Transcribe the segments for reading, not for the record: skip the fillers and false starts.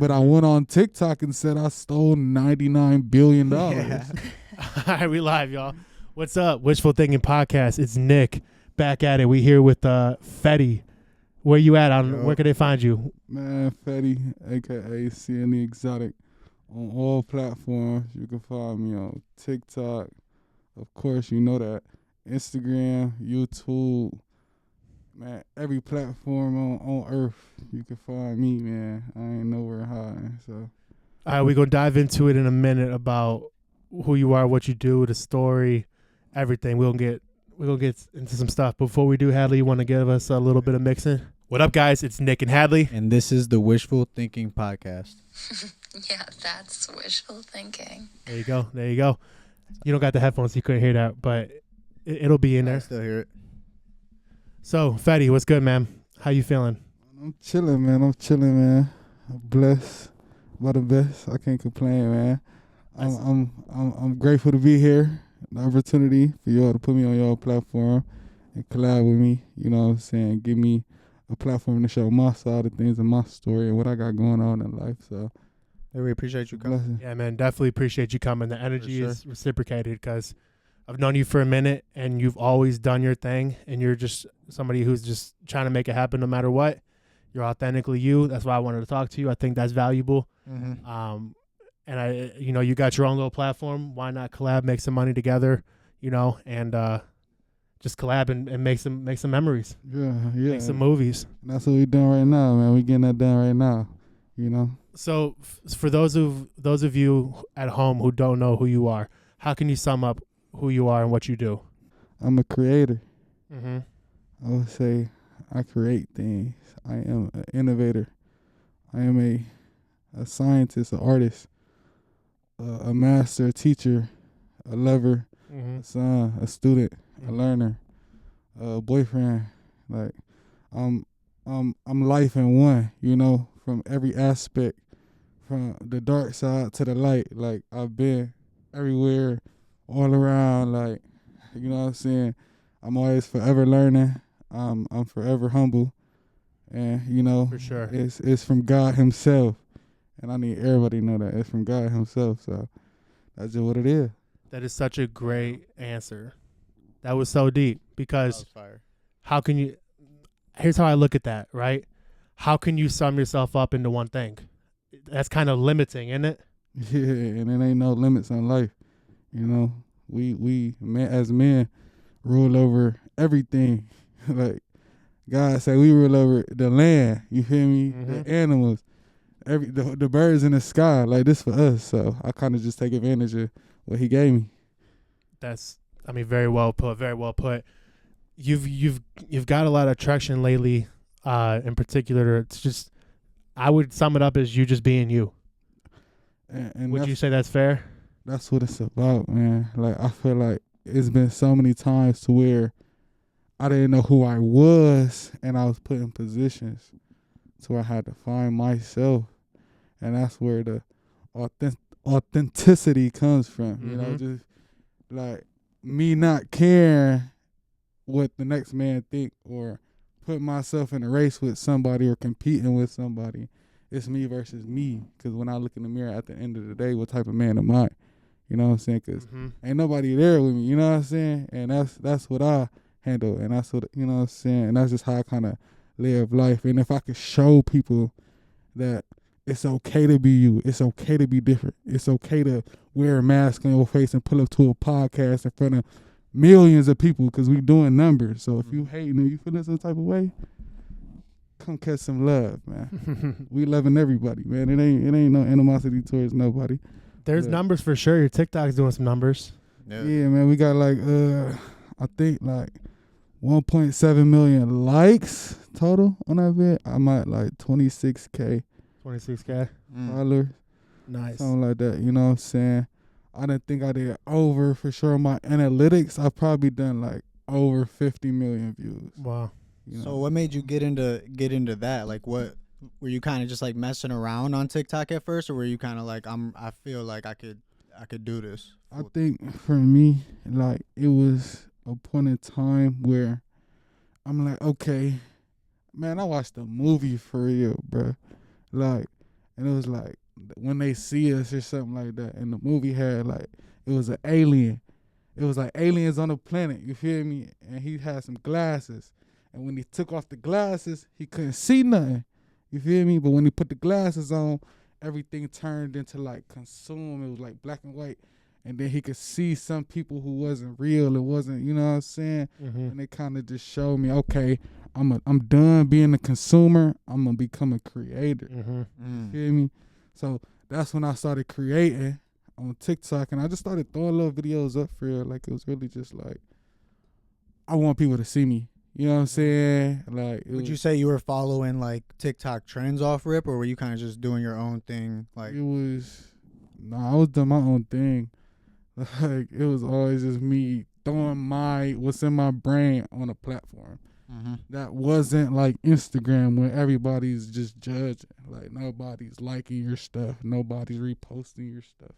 But I went on TikTok and said I stole $99 billion. Yeah. All right, we live, y'all. What's up? Wishful Thinking Podcast. It's Nick back at it. We here with Fetti. Where you at? Where can they find you? Man, Fetti, a.k.a. Seeing the Exotic, on all platforms. You can find me on TikTok. Of course, you know that. Instagram, YouTube. Man, every platform on earth, you can find me, man. I ain't nowhere hiding, so. All right, we're going to dive into it in a minute about who you are, what you do, the story, everything. We're going to get into some stuff. Before we do, Hadley, you want to give us a little bit of mixing? What up, guys? It's Nick and Hadley. And this is the Wishful Thinking Podcast. Yeah, that's wishful thinking. There you go. There you go. You don't got the headphones, so you couldn't hear that, but it'll be in there. I still hear it. So, Fetti, what's good, man? How you feeling? I'm chilling, man. I'm blessed by the best. I can't complain, man. I'm grateful to be here. The opportunity for y'all to put me on y'all platform and collab with me. You know what I'm saying? Give me a platform to show my side of things and my story and what I got going on in life. So, Hey, we appreciate you coming. Yeah, man, definitely appreciate you coming. The energy sure. is reciprocated because I've known you for a minute and you've always done your thing and you're just somebody who's just trying to make it happen no matter what. You're authentically you. That's why I wanted to talk to you. I think that's valuable. Mm-hmm. And you got your own little platform. Why not collab, make some money together, and just collab and make some memories. Yeah. Make some movies. That's what we doing right now, man. We getting that done right now, So for those of you at home who don't know who you are, how can you sum up who you are and what you do? I'm a creator. Mm-hmm. I would say I create things. I am an innovator. I am a scientist, an artist, a master, a teacher, a lover, Mm-hmm. a son, a student, a learner, a boyfriend. Like I'm life in one, from every aspect, from the dark side to the light. Like I've been everywhere, all around, like, you know what I'm saying? I'm always forever learning. I'm forever humble. And, For sure. it's from God himself. And I need everybody to know that. It's from God himself. So that's just what it is. That is such a great answer. That was so deep because Fire. how can you – here's how I look at that, right? How can you sum yourself up into one thing? That's kind of limiting, isn't it? Yeah, and there ain't no limits on life. We as men rule over everything. Like God said, we rule over the land. You feel me? Mm-hmm. The animals, the birds in the sky. Like this for us. So I kind of just take advantage of what He gave me. That's very well put. Very well put. You've got a lot of traction lately. In particular, it's just I would sum it up as you just being you. And would you say that's fair? That's what it's about, man. Like I feel like it's been so many times to where I didn't know who I was, and I was put in positions to where I had to find myself, and that's where the authenticity comes from. Mm-hmm. Just like me not caring what the next man think or put myself in a race with somebody or competing with somebody. It's me versus me. Because when I look in the mirror at the end of the day, what type of man am I? You know what I'm saying? Because ain't nobody there with me. You know what I'm saying? And that's what I handle. And that's what, you know what I'm saying? And that's just how I kind of live life. And if I could show people that it's okay to be you. It's okay to be different. It's okay to wear a mask on your face and pull up to a podcast in front of millions of people because we doing numbers. So if you hating or you feeling some type of way, come catch some love, man. We loving everybody, man. It ain't no animosity towards nobody. There's numbers for sure. Your TikTok's doing some numbers. Yeah, man. We got like I think like 1.7 million likes total on that vid. I'm at like 26K 26K followers. Nice. Something like that. You know what I'm saying? I didn't think I did over for sure. My analytics, I've probably done like over 50 million views. Wow. So what made you get into that? Like, what were you kind of just like messing around on TikTok at first, or were you kind of like I feel like I could do this? I think for me, like it was a point in time where I'm like, okay, man, I watched a movie for real, bro. Like, and it was like when they see us or something like that. And the movie had like it was an alien. It was like aliens on the planet. You feel me? And he had some glasses, and when he took off the glasses, he couldn't see nothing. You feel me? But when he put the glasses on, everything turned into like consume. It was like black and white. And then he could see some people who wasn't real. It wasn't, you know what I'm saying? And they kind of just showed me, okay, I'm done being a consumer. I'm gonna become a creator. You feel me? So that's when I started creating on TikTok, and I just started throwing little videos up for real. Like it was really just like I want people to see me. You know what I'm saying? Like, would you say you were following like TikTok trends off rip, or were you kind of just doing your own thing? Like it was, I was doing my own thing. Like it was always just me throwing what's in my brain on a platform. That wasn't like Instagram where everybody's just judging. Like nobody's liking your stuff, nobody's reposting your stuff.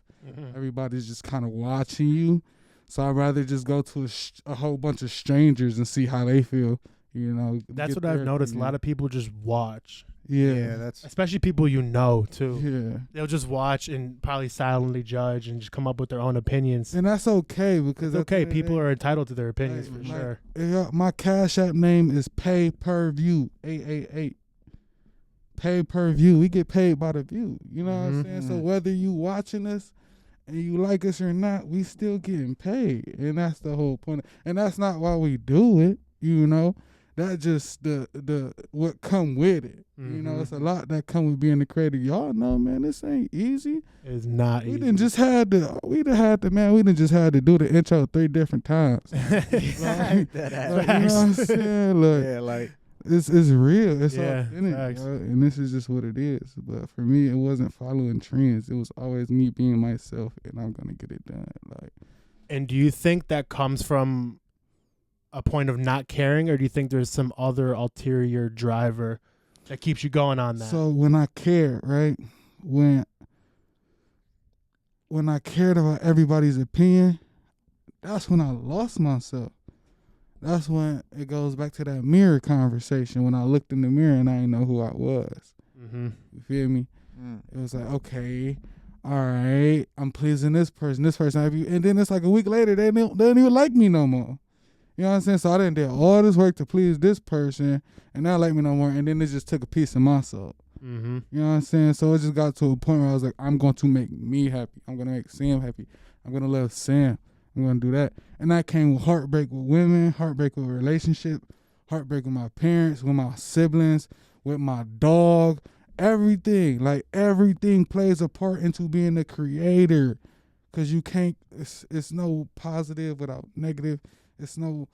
Everybody's just kind of watching you. So I'd rather just go to a whole bunch of strangers and see how they feel. You know, that's what I've noticed. A lot of people just watch. Yeah, that's especially people you know too. Yeah, they'll just watch and probably silently judge and just come up with their own opinions. And that's okay because it's okay. People are entitled to their opinions for sure. My Cash App name is Pay Per View 888. Pay per view. We get paid by the view. You know what I'm saying? So whether you watching us and you like us or not, we still getting paid, and that's the whole point. And that's not why we do it. You know. That's just the what come with it. You know, it's a lot that come with being a creator. Y'all know, man, this ain't easy. It's not easy. We done just had to do the intro 3 different times. That you know what I'm saying? Look, yeah, like it's real. It's authentic, facts. and this is just what it is. But for me, it wasn't following trends. It was always me being myself, and I'm gonna get it done. Like, and do you think that comes from a point of not caring, or do you think there's some other ulterior driver that keeps you going on that? So when I care, right? When I cared about everybody's opinion, that's when I lost myself. That's when it goes back to that mirror conversation. When I looked in the mirror and I didn't know who I was. You feel me? It was like, okay, all right, I'm pleasing this person, and then it's like a week later, they don't even like me no more. You know what I'm saying? So I done did all this work to please this person, and they don't like me no more, and then it just took a piece of my soul. You know what I'm saying? So it just got to a point where I was like, I'm going to make me happy. I'm going to make Sam happy. I'm going to love Sam. I'm going to do that. And that came with heartbreak with women, heartbreak with relationship, heartbreak with my parents, with my siblings, with my dog, everything. Like everything plays a part into being a creator, because you can't, it's no positive without negative. It's no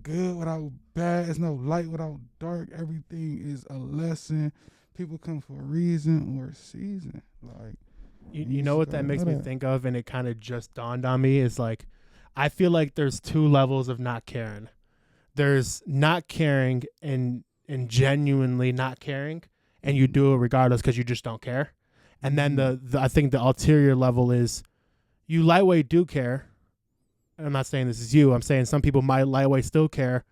good without bad. It's no light without dark. Everything is a lesson. People come for a reason or a season. Like, you know what that makes me think of, and it kind of just dawned on me, is like, I feel like there's 2 levels of not caring. There's not caring and genuinely not caring, and you do it regardless because you just don't care. And then the I think the ulterior level is you lightweight do care. I'm not saying this is you. I'm saying some people might lightweight still care,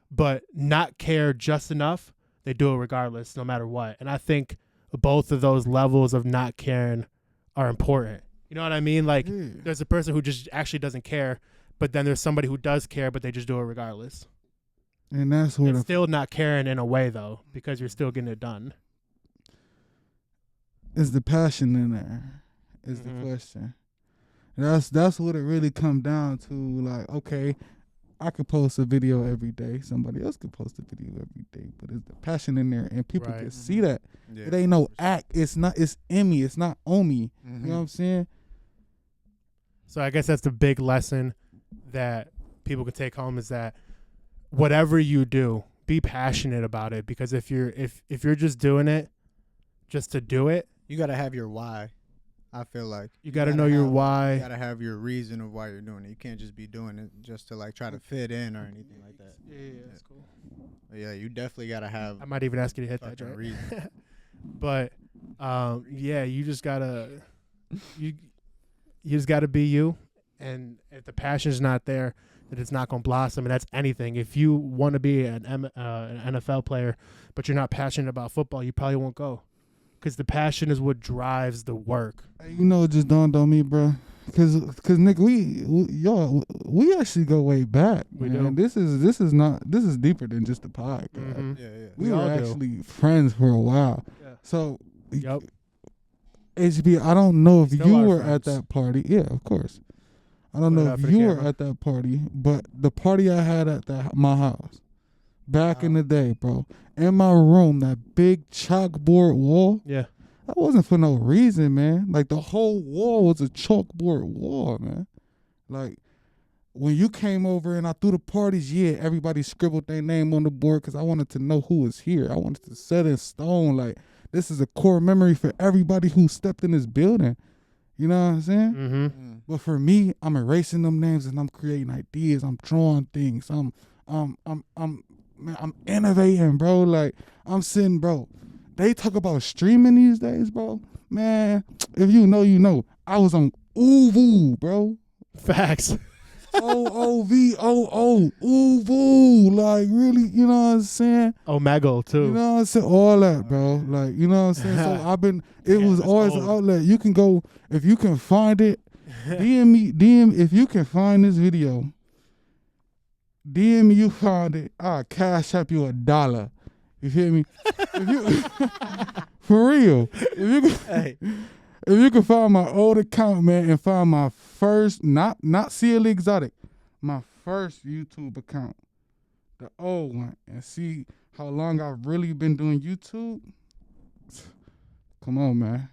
but not care just enough. They do it regardless, no matter what. And I think both of those levels of not caring are important. You know what I mean? Like, there's a person who just actually doesn't care, but then there's somebody who does care, but they just do it regardless. And that's what it's still not caring in a way, though, because you're still getting it done. Is the passion in there? Is the question. That's what it really come down to. Like, okay, I could post a video every day. Somebody else could post a video every day. But it's the passion in there, and people can see that. It ain't no act. It's in me. It's not on me. You know what I'm saying? So I guess that's the big lesson that people can take home, is that whatever you do, be passionate about it. Because if you're just doing it just to do it, you gotta have your why. I feel like you gotta know your why. You gotta have your reason of why you're doing it. You can't just be doing it just to like try to fit in or anything like that. Yeah, that's cool. But yeah, you definitely gotta have. I might even ask you to hit that joint. Reason. But yeah, you just gotta you just gotta be you. And if the passion's not there, then it's not gonna blossom. And that's anything. If you want to be an NFL player, but you're not passionate about football, you probably won't go. because the passion is what drives the work. You know, it just dawned on me, bro. Cause Nick, we actually go way back. We man. do. This is deeper than just the podcast. Mm-hmm. Yeah, yeah. We We were all do. actually friends for a while. Yeah. So, Yep. HB, I don't know if Still you are were at friends. that party. Yeah, of course. I don't Put it know up if for the you were camera. at that party, but the party I had at my house back in Wow. the day, bro. In my room, that big chalkboard wall. Yeah. That wasn't for no reason, man. Like the whole wall was a chalkboard wall, man. Like when you came over and I threw the parties, yeah, everybody scribbled their name on the board because I wanted to know who was here. I wanted to set in stone, like this is a core memory for everybody who stepped in this building. You know what I'm saying? Mm-hmm. Mm. But for me, I'm erasing them names and I'm creating ideas. I'm drawing things. I'm innovating, bro. Like I'm sitting, bro. They talk about streaming these days, bro. Man, if you know, you know. I was on Uvu, bro. Facts. OOVOO, Uvu. Like really, you know what I'm saying? Omegle too. You know what I'm saying? All that, bro. Like, you know what I'm saying? So it Yeah, was that's always old. an outlet. You can go, if you can find it, DM, if you can find this video, DM me, you found it, I'll cash up you $1. You feel me? If you, for real. Hey. If you can find my old account, man, and find my first, not CL Exotic, my first YouTube account, the old one, and see how long I've really been doing YouTube, come on, man.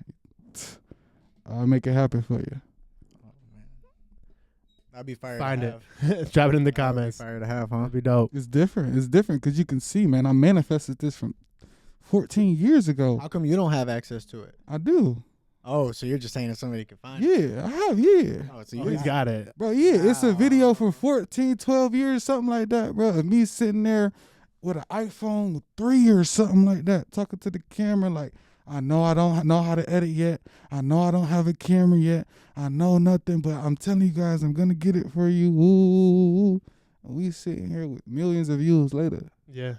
I'll make it happen for you. I'd be fired. Find to it. have. Drop it in the I'd be comments. Fired to have, huh? That'd be dope. It's different. It's different because you can see, man, I manifested this from 14 years ago. How come you don't have access to it? I do. Oh, so you're just saying if somebody can find it? Yeah, I have, yeah. Oh, so Oh, you he's got it. Bro, yeah, it's a video Wow. from 14, 12 years, something like that, bro. Of me sitting there with an iPhone 3 or something like that, talking to the camera like, I know I don't know how to edit yet. I know I don't have a camera yet. I know nothing, but I'm telling you guys, I'm going to get it for you. Ooh. And we sitting here with millions of views later. Yeah.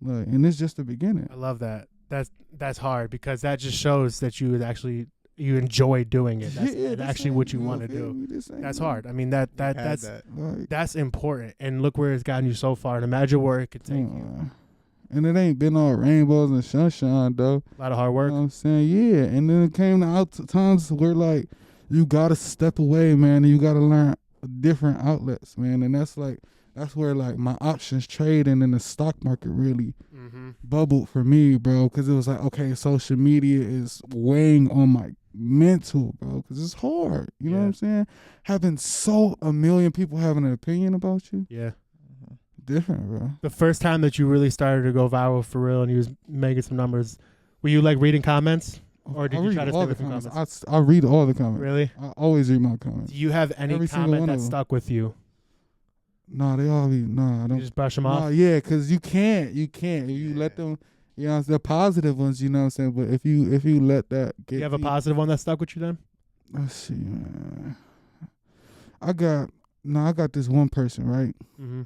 Like, and it's just the beginning. I love that. That's hard because that just shows that you would actually you enjoy doing it. That's this actually ain't- what you want to feel do. me? This ain't That's no- hard. I mean that's Like, that's important. And look where it's gotten you so far. And imagine where it could take you. and it ain't been all rainbows and sunshine, though. A lot of hard You work. know what I'm saying? Yeah. And then it came to times where, like, you got to step away, man, and you got to learn different outlets, man. And that's where, like, my options trading in the stock market really Mm-hmm. bubbled for me, bro, because it was like, okay, social media is weighing on my mental, bro, because it's hard. You know what Yeah. I'm saying? Having a million people having an opinion about you, Yeah. different, bro. The first time that you really started to go viral for real and you was making some numbers, were you like reading comments? Or did I you read try to all stay the away from comments? I read all the comments. Really? I always read my comments. Do you have any Every single comment one that of them. stuck with you? No, they all be I You don't. just brush them Nah, off? yeah, because you can't. If you let them, you know, the positive ones, you know what I'm saying. But if you let that get, You have a deep- positive one that stuck with you then? Let's see, man. I got this one person, right? Mm-hmm.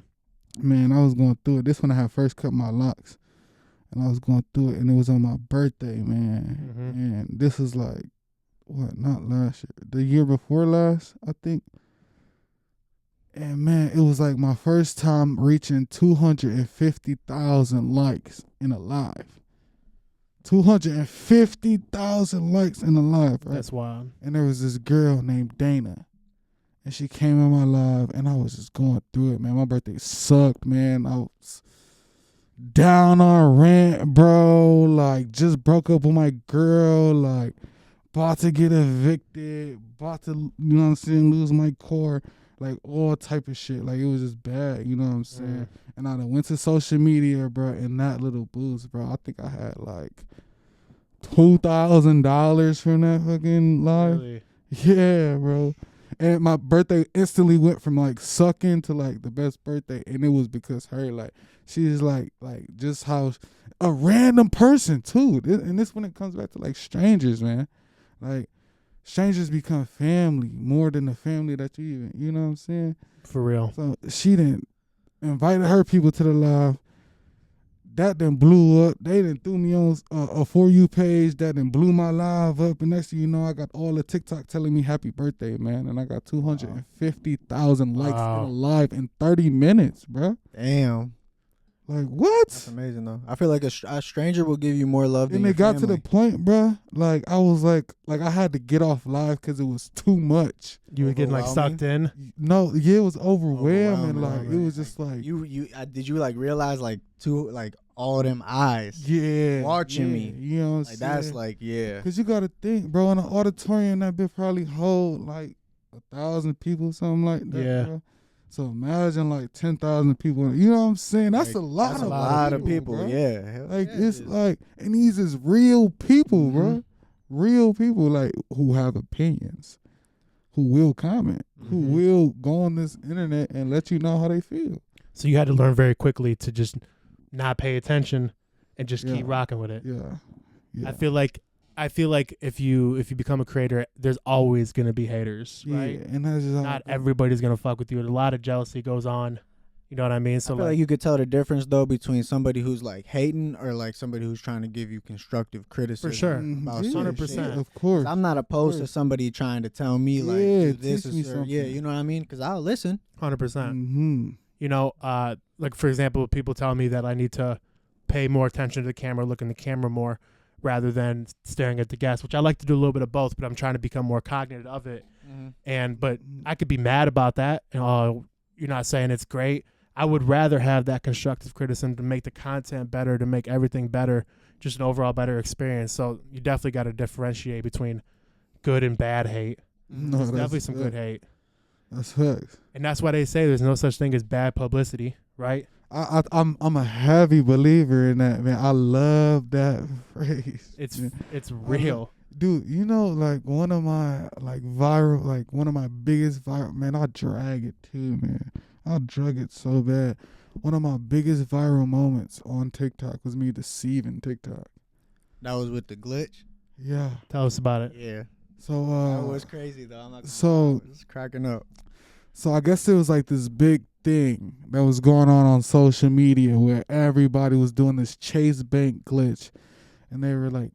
Man, I was going through it. This when I had first cut my locks, and I was going through it, and it was on my birthday, man. Mhm. And this was like, what? Not last year, the year before last, I think. And man, it was like my first time reaching 250,000 likes in a live. 250,000 likes in a live, right? That's wild. And there was this girl named Dana. And she came in my live, and I was just going through it, man. My birthday sucked, man. I was down on rent, bro. Like, just broke up with my girl. Like, about to get evicted. About to, you know what I'm saying, lose my car. Like, all type of shit. Like, it was just bad, you know what I'm saying? And I done went to social media, bro, and that little boost, bro. I think I had, like, $2,000 from that fucking live. Really? Yeah, bro. And my birthday instantly went from like sucking to like the best birthday, and it was because her, like, she's like just how a random person too. And this when it comes back to like strangers, man. Like, strangers become family more than the family that you know what I'm saying? For real. So she didn't invited her people to the live. that then blew up. They then threw me on a For You page that then blew my live up. And next thing you know, I got all the TikTok telling me happy birthday, man. And I got 250,000 likes in a live in 30 minutes, bro. Damn. Like, what? That's amazing, though. I feel like a stranger will give you more love than And your it got family. to the point, bro. Like, I was like I had to get off live because it was too much. You were getting like sucked in. No, yeah, it was overwhelming. Like, Overwhelming. it was just like, Did you like realize like all them eyes yeah, watching me? You know what I'm Like saying? that's like, yeah. Cause you gotta think, bro. In an auditorium, that bit probably hold like 1,000 people, something like that. Yeah. Bro. So imagine like 10,000 people. You know what I'm saying? That's Like, a lot. That's of a lot of people. bro. Yeah. Hell Like yeah, it's it is. like, and these is real people, Mhm. bro. Real people, like who have opinions, who will comment, who Mhm. will go on this internet and let you know how they feel. So you had to learn very quickly to just not pay attention and just Yeah. keep rocking with it. Yeah. I feel like if you become a creator, there's always gonna be haters, Yeah, right? and that's just how Not it goes. everybody's gonna fuck with you. A lot of jealousy goes on. You know what I mean? So I feel like you could tell the difference though between somebody who's like hating or like somebody who's trying to give you constructive criticism. sure. About Yeah, certain 100%. shit, of course. I'm not opposed to course. somebody trying to tell me like Yeah, do this teach me is something. yeah, you know what I mean? Because I'll listen. 100%. Mm-hmm. You know, like for example, people tell me that I need to pay more attention to the camera, look in the camera more, rather than staring at the guest, which I like to do a little bit of both, but I'm trying to become more cognizant of it. But I could be mad about that. Oh, you're not saying it's great. I would rather have that constructive criticism to make the content better, to make everything better, just an overall better experience. So you definitely got to differentiate between good and bad hate. No, There's that's definitely some good fact. hate. That's facts. And that's why they say there's no such thing as bad publicity, right? I'm a heavy believer in that, man. I love that phrase. It's man. it's real. Dude, you know, like one of my one of my biggest viral, man, I drag it too, man. I drug it so bad. One of my biggest viral moments on TikTok was me deceiving TikTok. That was with the glitch. Yeah. Tell us about it. Yeah. So That was crazy though. I'm not gonna so lie. I was cracking up. So I guess it was like this big thing that was going on social media where everybody was doing this Chase Bank glitch, and they were like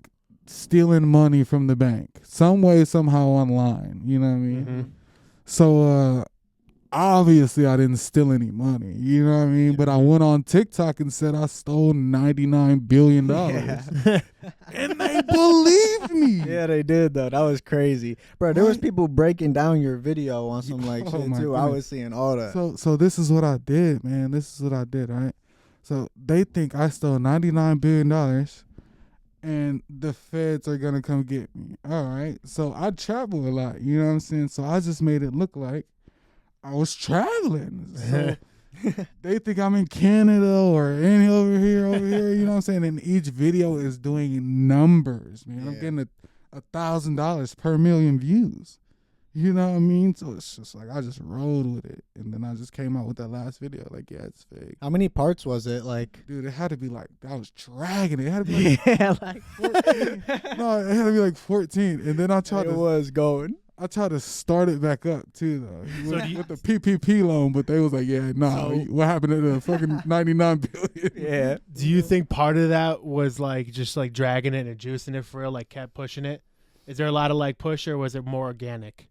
stealing money from the bank some way, somehow online. You know what I mean? Mhm. So obviously I didn't steal any money. You know what I mean? But I went on TikTok and said I stole $99 billion. Yeah. And they believed me. Yeah, they did though. That was crazy, bro. There was Right. people breaking down your video on some like Oh, shit my too. I goodness. was seeing all that. So this is what I did, man. This is what I did, right? So they think I stole $99 billion and the feds are gonna come get me. All right. So I travel a lot, you know what I'm saying? So I just made it look like I was traveling. So they think I'm in Canada or any over here, you know what I'm saying? And each video is doing numbers, man. I'm Yeah. getting $1,000 per million views. You know what I mean? So it's just like I just rolled with it, and then I just came out with that last video. Like, yeah, it's fake, How many parts was it? Like, dude. It had to be like I was dragging it. It had to be like yeah, like 14. No, it had to be like 14. And then I tried it was going. to start it back up too, though, So with, do you- with the PPP loan. But they was like, yeah, nah. So- What happened to the fucking 99 billion? Yeah. Do you think part of that was like just like dragging it and juicing it for real, like kept pushing it? Is there a lot of like push, or was it more organic?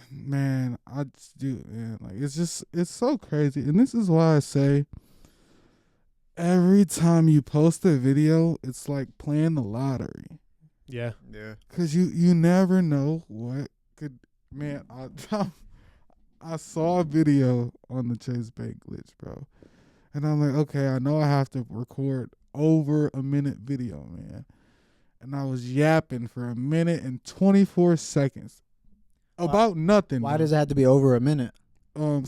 Man, I just do, man. Like it's so crazy, and this is why I say every time you post a video, it's like playing the lottery, Yeah. Yeah. cause you never know what could. Man, I saw a video on the Chase Bank glitch, bro, and I'm like, okay, I know I have to record over a minute video, man, and I was yapping for 1 minute and 24 seconds about nothing. Why bro. does it have to be over a minute? On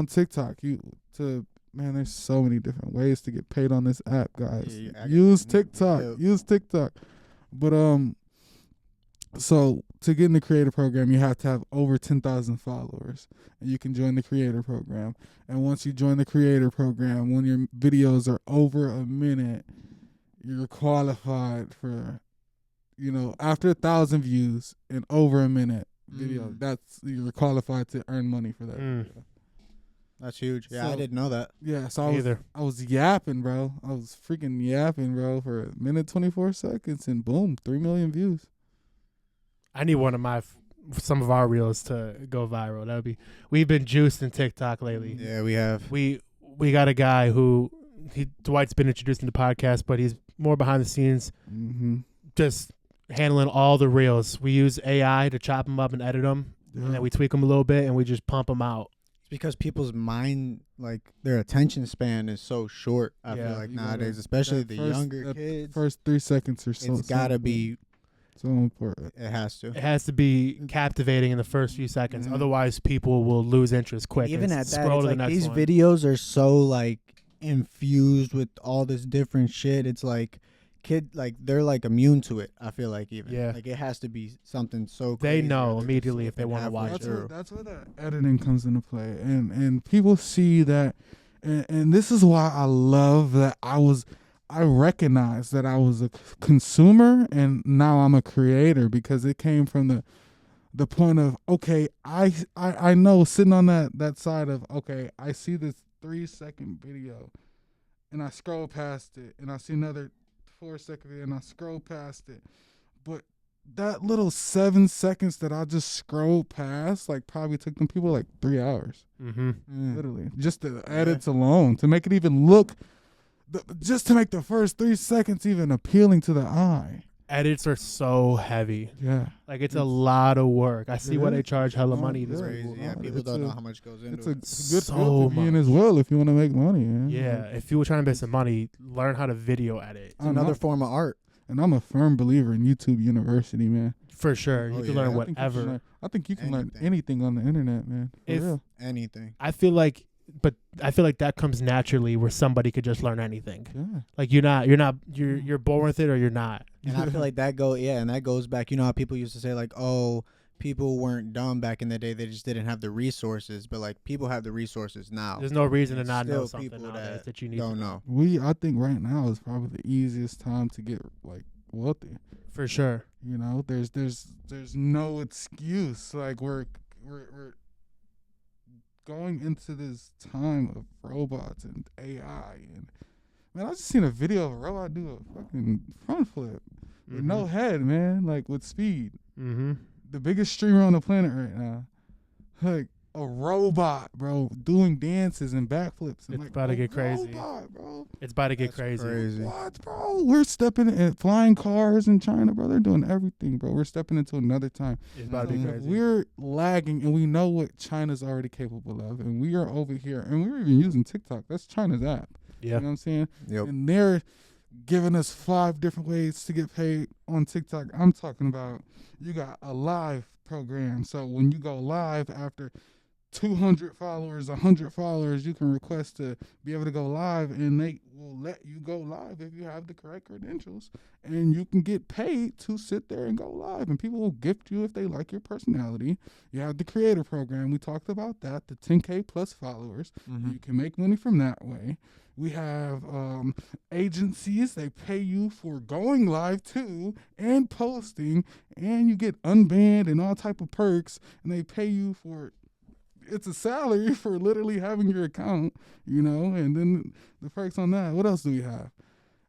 TikTok, there's so many different ways to get paid on this app, guys. Yeah, Use TikTok. yeah. Use TikTok. But so to get in the creator program, you have to have over 10,000 followers, and you can join the creator program. And once you join the creator program, when your videos are over a minute, you're qualified for, after 1,000 views and over a minute video, you're qualified to earn money for that video. That's huge. Yeah, I So- didn't know that. Yeah, so Me either. I was yapping, bro. I was freaking yapping, bro, for a minute 24 seconds, and boom, 3 million views. I need one of some of our reels to go viral. That would be. We've been juiced in TikTok lately. Yeah, we have. We got a guy who Dwight's been introduced in the podcast, but he's more behind the scenes, Mm-hmm. just handling all the reels. We use AI to chop them up and edit them, and then we tweak them a little bit, and we just pump them out. It's because people's mind, like their attention span is so short. I Yeah. feel like You gotta- nowadays, especially that the first- younger that kids. First 3 seconds or so. It's gotta be. so important. It has to. It has to be captivating in the first few seconds. Mhm. Otherwise, people will lose interest quick. Even and at that, scroll it's to the like next these one. videos are so like infused with all this different shit. It's like they're like immune to it. I feel like even Yeah. like it has to be something so. They crazy know or they're immediately just if they slipping wanna watch halfway it. through. That's where the editing comes into play, and people see that, and this is why I love that I recognize that I was a consumer and now I'm a creator, because it came from the point of, okay, I know, sitting on that side of, okay, I see this 3-second video and I scroll past it, and I see another 4-second video and I scroll past it, but that little 7 seconds that I just scrolled past, like, probably took them people like 3 hours, Mm-hmm. literally, just the edits alone, to make it even look, just to make the first 3 seconds even appealing to the eye. Edits are so heavy. Yeah, Like, it's a lot of work. I see why It they is. charge hella No, money. yeah. This Crazy. Yeah, Wow, people it's don't a- know how much goes it's into a it. good So field to be in much. as well if you want to make money. Yeah, if you were trying to make some money, learn how to video edit. It's another form of art. And I'm a firm believer in YouTube University, man. For sure. Oh, You can yeah. learn I think you can whatever. learn- I think you can learn Anything. anything on the internet, man. For If- real. Anything. I feel like that comes naturally where somebody could just learn anything. Yeah. Like you're born with it or you're not. And I feel like that goes back. You know how people used to say like, oh, people weren't dumb back in the day; they just didn't have the resources. But like, people have the resources now. There's no reason to There's not know still something people nowadays that you need Don't to know. I think right now is probably the easiest time to get like wealthy. For sure. You know, there's no excuse. Like we're going into this time of robots and AI, and man, I just seen a video of a robot do a fucking front flip with no head, man, like with speed. Mm-hmm. The biggest streamer on the planet right now, like a robot, bro, doing dances and backflips. And It's like, about to a get crazy. robot, bro. It's about to get That's crazy. crazy. What, bro? We're stepping in flying cars in China, bro. They're doing everything, bro. We're stepping into another time. It's about to be Mhm. crazy. We're lagging, and we know what China's already capable of, and we are over here, and we're even using TikTok. That's China's app. Yeah. You know what I'm saying? Yep. And they're giving us 5 different ways to get paid on TikTok. I'm talking about you got a live program. So when you go live after 200 followers, 100 followers, you can request to be able to go live, and they will let you go live if you have the correct credentials, and you can get paid to sit there and go live, and people will gift you if they like your personality. You have the creator program. We talked about that, the 10K plus followers. Mhm. You can make money from that way. We have agencies. They pay you for going live too and posting, and you get unbanned and all type of perks, and they pay you for, it's a salary for literally having your account, you know, and then the perks on that. What else do we have?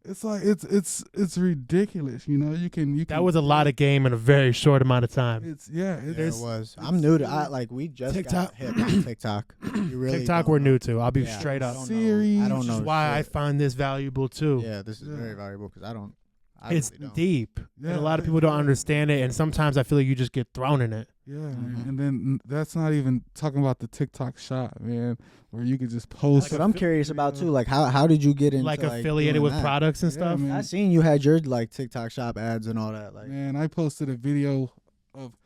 It's like it's ridiculous, you know. You can That was a lot of game in a very short amount of time. It's Yeah, it There's- was. I'm new to we just TikTok. got hip on TikTok. You really TikTok don't we're know. new to. I'll be Yeah, straight I up. don't Series, know. I don't Which know. is why I shit. find this valuable too. Yeah, this is Yeah. very valuable because I It's really don't. deep, Yeah, and a lot of people don't understand it. And sometimes I feel like you just get thrown in it. Yeah, Mhm. man. And then that's not even talking about the TikTok shop, man, where you could just post. That's what I'm curious about too. Like, how did you get into Like affiliated doing with that? products and Yeah, stuff. man. I seen you had your like TikTok shop ads and all that. Like, Man, I posted a video of,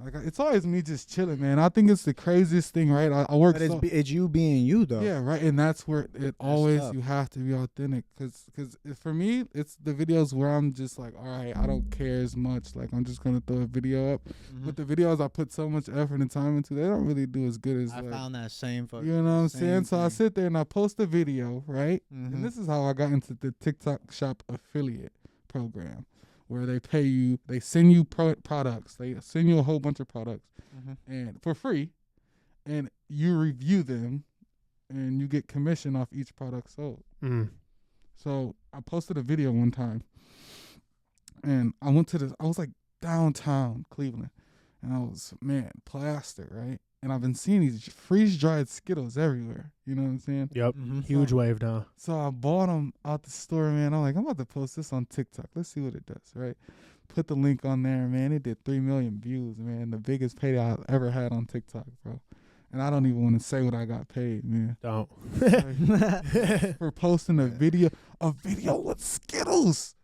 like, it's always me just chilling, man. I think it's the craziest thing, right? I work but so, it's you being you though. yeah, right, and that's where it always, tough. you have to be authentic, because for me, it's the videos where I'm just like, all right, I don't care as much, like, I'm just gonna throw a video up. Mhm. But the videos I put so much effort and time into, they don't really do as good as, I like, found that same fucking. you know what I'm same saying? So I thing. sit there and I post a video, right? Mhm. And this is how I got into the TikTok shop affiliate program, where they pay you, they send you products, they send you a whole bunch of products, Mhm. and for free, and you review them, and you get commission off each product sold. Mm. So I posted a video one time, and I was like downtown Cleveland, and I was, plastic, right? And I've been seeing these freeze-dried Skittles everywhere. You know what I'm saying? Yep. Mhm. Huge wave now. So I bought them out the store, man. I'm like, I'm about to post this on TikTok. Let's see what it does, right? Put the link on there, man. It did 3 million views, man. The biggest payday I've ever had on TikTok, bro. And I don't even want to say what I got paid, man. Don't. For posting a video with Skittles.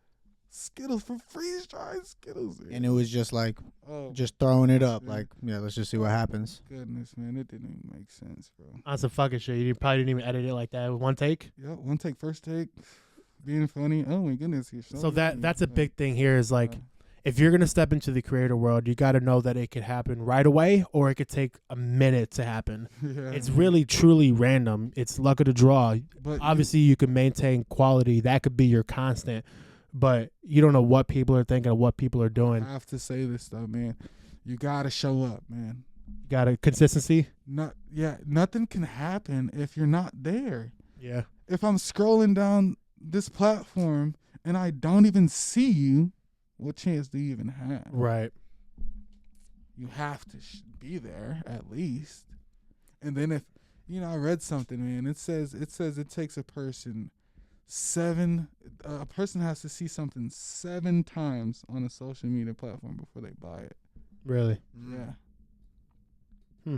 Skittles, for freeze-dried Skittles. Man. And it was just like, Oh, just throwing it up. man. Like, yeah, let's just see what happens. Goodness, man. It didn't even make sense, bro. On some fucking shit. You probably didn't even edit it like that with one take. Yeah, one take, first take. Being funny. Oh, my goodness. So that's a big thing here is like, if you're going to step into the creator world, you got to know that it could happen right away or it could take a minute to happen. yeah, It's really, truly random. It's luck of the draw. but Obviously, you can maintain quality. That could be your constant. But you don't know what people are thinking or what people are doing. I have to say this, though, man. You got to show up, man. You got a consistency. Nothing can happen if you're not there. Yeah. If I'm scrolling down this platform and I don't even see you, what chance do you even have? Right. You have to be there at least. And then if I read something, man. It says it takes a person a person has to see something 7 times on a social media platform before they buy it. Really. Yeah. Hmm.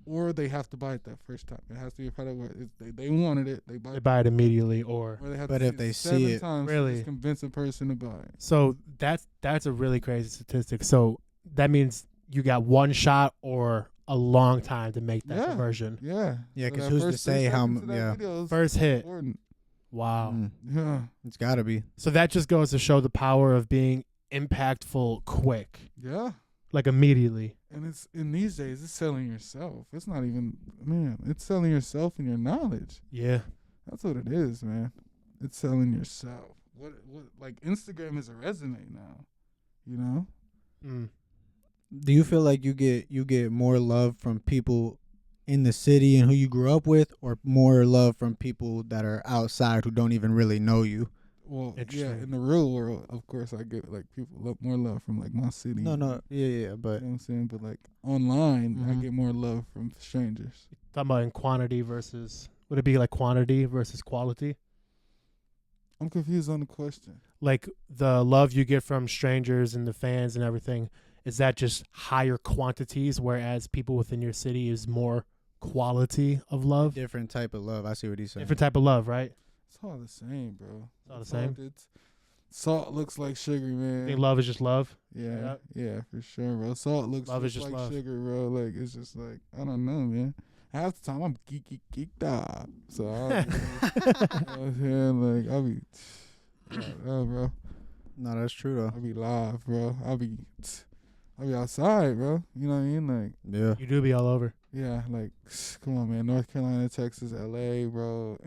Or they have to buy it that first time. It has to be a product where they wanted it, they buy They it. buy it immediately or Or they have But to if they seven see it, times really? to just convince a person to buy it. so that's a really crazy statistic. So that means you got one shot or a long time to make that Yeah. conversion. Yeah. Yeah, So 'cause that who's to first 3 say how seconds of that yeah. video is First hit. important. Wow. Mm, Yeah. it's got to be. So that just goes to show the power of being impactful quick, Yeah. like immediately. And it's in these days, it's selling yourself. It's not even, it's selling yourself and your knowledge. Yeah. That's what it is, man. It's selling yourself. What like Instagram is a resume now, you know? Mm. Do you feel like you get more love from people in the city and who you grew up with, or more love from people that are outside who don't even really know you? Well, yeah, Interesting. in the real world, of course, I get like more love from like my city. No, yeah, You know but what I'm saying? But like online, I Mhm. get more love from strangers. Talking about in quantity versus, would it be like quantity versus quality? I'm confused on the question. Like the love you get from strangers and the fans and everything, is that just higher quantities, whereas people within your city is more quality of love? different type of love. I see what he's saying. Different type of love, right? It's all the same, bro. It's all the same? Salt looks like sugar, I man. think love is just love. Yeah, for sure, bro. Salt looks Love is just just like love. sugar, bro. Like it's just like I don't know, man. Half the time I'm geeked out, so I'll be, you know what I'm saying? Like I'll be, bro. No, that's true though. I'll be live, bro. I'll be outside, bro. You know what I mean? Like Yeah. You do be all over. yeah, like come on, man. North Carolina, Texas, LA, bro.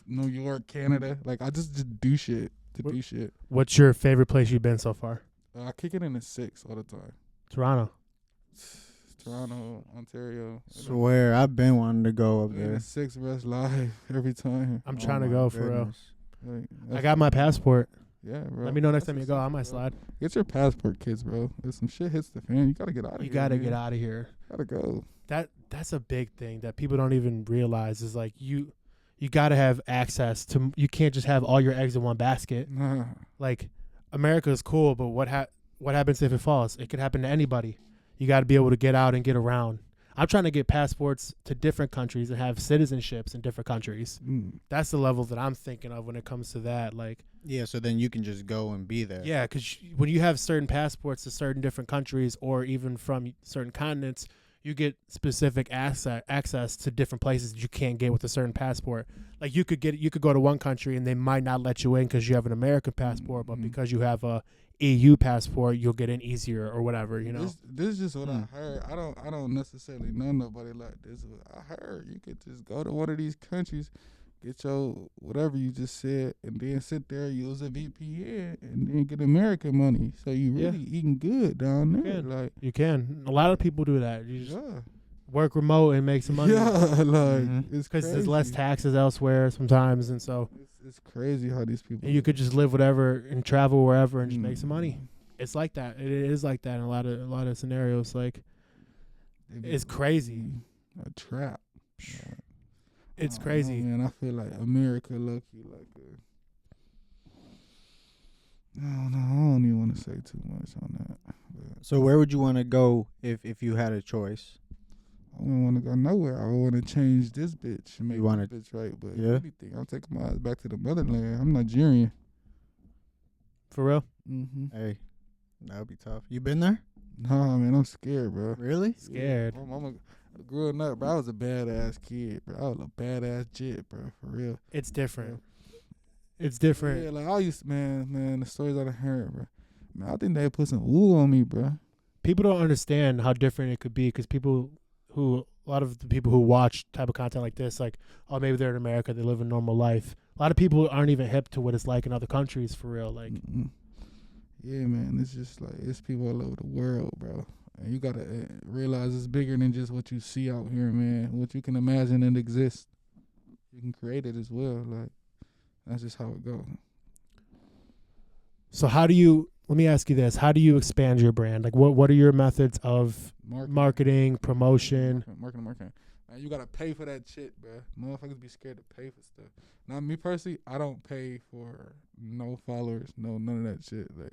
New York, Canada. Like I just do shit to What- do shit. What's your favorite place you've been so far? I kick it in the 6 all the time. Toronto. Toronto, Ontario. Swear, I've been wanting to go up In there. the 6 rest live every time. I'm Oh trying to my go for real. goodness. Like, I that's got my what- passport. Yeah, bro. Let me know next That's time you what's go. up, I might bro. slide. Get your passport, kids, bro. If some shit hits the fan, you gotta get out of here. You gotta man. get out of here. Gotta go. That's a big thing that people don't even realize is like you gotta have access to. You can't just have all your eggs in one basket. Nah. Like America is cool, but what happens if it falls? It could happen to anybody. You got to be able to get out and get around. I'm trying to get passports to different countries and have citizenships in different countries. That's the level that I'm thinking of when it comes to that. Like, Yeah, so then you can just go and be there. yeah, because when you have certain passports to certain different countries or even from certain continents, you get specific access to different places that you can't get with a certain passport. Like you could go to one country and they might not let you in because you have an American passport, but Mhm. because you have a EU passport, you'll get in easier or whatever. You know. This is just what I Hmm. heard. I don't necessarily know nobody like this. But I heard you could just go to one of these countries, get your whatever you just said, and then sit there, use a VPN, and then get American money. So you Yeah. really eating good down there. can. Like You can. A lot of people do that. You just yeah, work remote and make some money. Yeah, like Mhm. it's Because crazy. there's less taxes elsewhere sometimes, and so It's crazy how these people. and you could just live whatever and travel wherever and just make some Mm. money. It's like that. It is like that in a lot of scenarios. Like They be it's crazy. A trap. Like, It's I don't know, crazy. man. I feel like America lucky like I don't know. I don't even want to say too much on that. But So where would you want to go if you had a choice? I wouldn't want to go nowhere. I want to change this bitch and make You wanna- this bitch right. But Yeah? anything, I'm taking my ass back to the motherland. I'm Nigerian. For real. Mm-hmm. Hey, that would be tough. You been there? Nah, man, I'm scared, bro. Really? Scared. Yeah, my mama growing up, bro, I was a badass kid, bro. I was a badass jit, bro, for real. It's different. It's different. Yeah, like I used to, man, the stories I done heard, bro. Man, I think they put some ooh on me, bro. People don't understand how different it could be because a lot of the people who watch type of content like this, like, oh, maybe they're in America, they live a normal life. A lot of people aren't even hip to what it's like in other countries for real. Like, Yeah, man, it's just like, it's people all over the world, bro. And you gotta realize it's bigger than just what you see out here, man. What you can imagine and exist, you can create it as well. Like, that's just how it goes. so let me ask you this. How do you expand your brand? Like, what are your methods of marketing, promotion? Marketing. Man, you gotta pay for that shit, bro. Motherfuckers be scared to pay for stuff. Now, me personally, I don't pay for no followers, none of that shit. Like,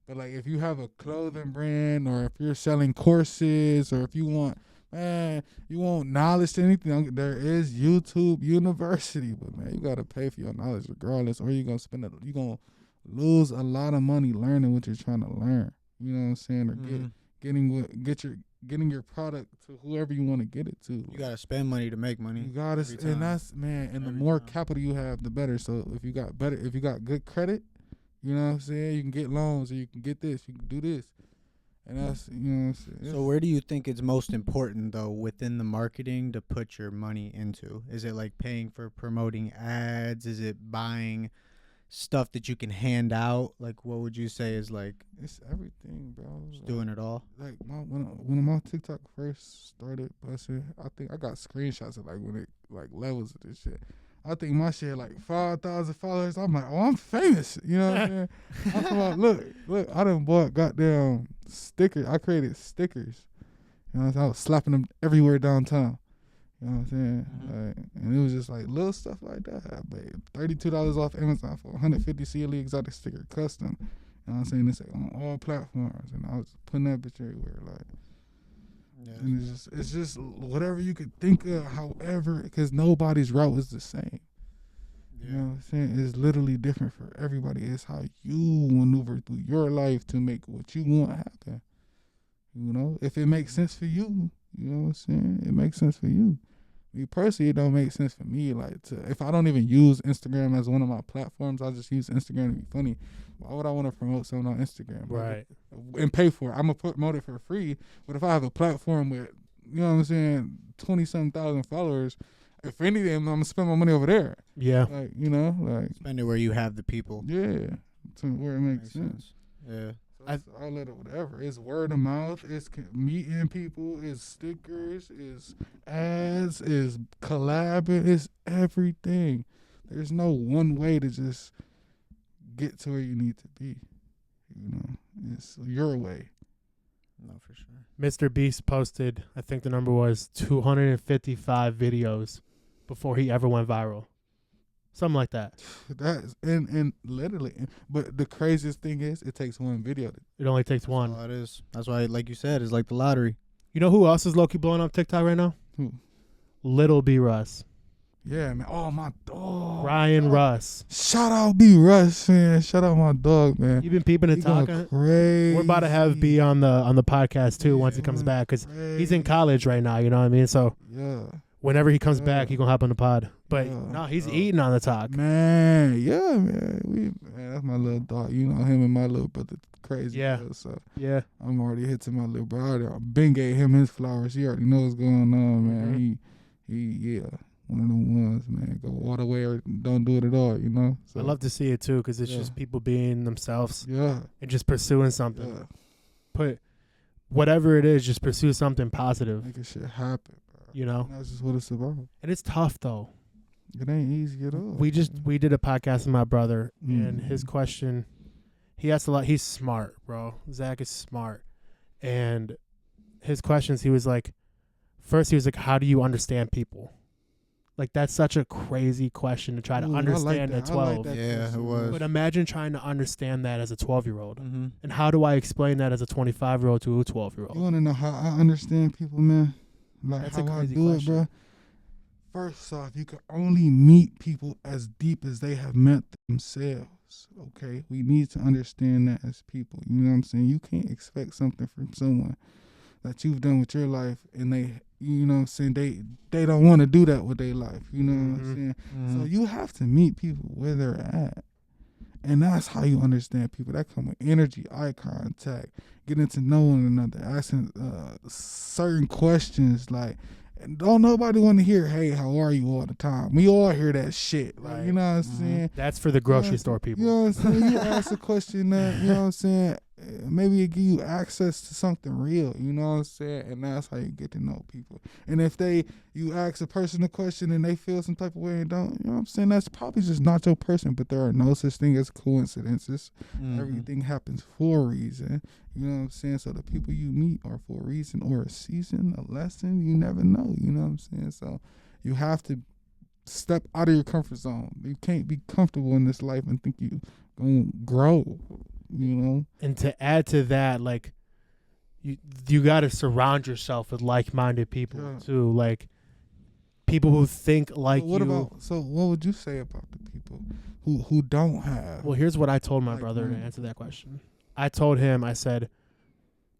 but like, if you have a clothing brand, or if you're selling courses, or if you want, you want knowledge to anything, there is YouTube University. But man, you gotta pay for your knowledge regardless, or you gonna lose a lot of money learning what you're trying to learn. You know what I'm saying? Or getting your product to whoever you want to get it to. You gotta spend money to make money. You gotta, every time. and that's and the Every more time. capital you have, the better. So if you got good credit, you know what I'm saying, you can get loans, or you can get this, you can do this, and that's, you know what I'm saying. So where do you think it's most important though within the marketing to put your money into? Is it like paying for promoting ads? Is it buying stuff that you can hand out? Like, what would you say is like It's everything, bro. just doing it all? Like when my TikTok first started busting, I think I got screenshots of like when it like levels of this shit. I think my shit like 5,000 followers. I'm like, oh, I'm famous. You know what I'm saying? I'm talking about, look, I done bought goddamn stickers. I created stickers. You know what I'm saying? I was slapping them everywhere downtown. You know what I'm saying? Like, and it was just like little stuff like that. I paid $32 off Amazon for 150 CLE exotic sticker custom. You know what I'm saying? It's like on all platforms, and I was putting that bitch everywhere. Like, and it's just whatever you could think of. However, because nobody's route is the same. You know what I'm saying? It's literally different for everybody. It's how you maneuver through your life to make what you want happen. You know, if it makes sense for you, you know what I'm saying? It makes sense for you. Me personally, it don't make sense for me. Like, if I don't even use Instagram as one of my platforms, I just use Instagram to be funny. Why would I want to promote something on Instagram? Right. And pay for it. I'm going to promote it for free. But if I have a platform with, you know what I'm saying, 20-something thousand followers, if anything, I'm going to spend my money over there. Yeah. Like, you know, like. Spend it where you have the people. Yeah. To where it makes sense. Yeah. So it's all of it, whatever. It's word of mouth. It's meeting people. It's stickers. It's ads. It's collabing. It's everything. There's no one way to just get to where you need to be. You know, it's your way. No, for sure. Mr. Beast posted, I think the number was 255 videos before he ever went viral. Something like that. That's and literally, but the craziest thing is, it takes one video. It only takes That's one. all it is. That's why, like you said, it's like the lottery. You know who else is low-key blowing up TikTok right now? Who? Little B. Russ. Yeah, man. Oh, my dog. Ryan Russ. Shout out B. Russ, man. Shout out my dog, man. You've been peeping and He going talking. crazy. We're about to have B on the podcast too once he comes back because he's in college right now. You know what I mean? So Yeah. whenever he comes back, he gonna hop on the pod. But Yeah. no, he's eating on the talk. Man, yeah, man. Man, that's my little dog. You know, him and my little brother crazy. Yeah. Bro, so Yeah. I'm already hit to my little brother. I been gave him his flowers. He already knows what's going on, man. He one of them ones, man. Go all the way or don't do it at all, you know? So, I love to see it too because it's Yeah. just people being themselves Yeah. and just pursuing something. Yeah. But whatever it is, just pursue something positive. Making shit happen, bro. You know, That's just what it's about. and it's tough though. It ain't easy at all. We did a podcast with my brother, and his Mm. question, he asked a lot. He's smart, bro. Zach is smart, and his questions, he was like, first he was like, how do you understand people? Like, that's such a crazy question to try to Ooh, I like understand that. at I like 12. that Yeah, question, it was. But imagine trying to understand that as a 12-year-old. Mm-hmm. And how do I explain that as a 25-year-old to a You 12-year-old? want to know how I understand people, man? Like That's how a I crazy do question. it, bro. First off, you can only meet people as deep as they have met themselves. Okay, we need to understand that as people. You know what I'm saying? You can't expect something from someone that you've done with your life, and they, you know what I'm saying, they don't want to do that with their life. You know what I'm Mhm. saying? Mm-hmm. So you have to meet people where they're at. And that's how you understand people. That come with energy, eye contact, getting to know one another, asking certain questions. Like, and don't nobody want to hear, hey, how are you all the time? We all hear that shit. Like, Right. you know what I'm Mhm. saying? That's for the grocery Yeah, store people. You know what I'm saying? You ask a question that, you know what I'm saying, maybe it give you access to something real, you know what I'm saying? And that's how you get to know people. And if you ask a person a question and they feel some type of way and don't, you know what I'm saying, that's probably just not your person. But there are no such thing as coincidences. Mm-hmm. Everything happens for a reason. You know what I'm saying? So the people you meet are for a reason or a season, a lesson. You never know. You know what I'm saying? So you have to step out of your comfort zone. You can't be comfortable in this life and think you gonna grow. You know? And to add to that, like, you got to surround yourself with like-minded people Yeah. too, like people who think like you. So what would you say about the people who don't have? Well, here's what I told my Like brother to mine. answer that question. I told him, I said,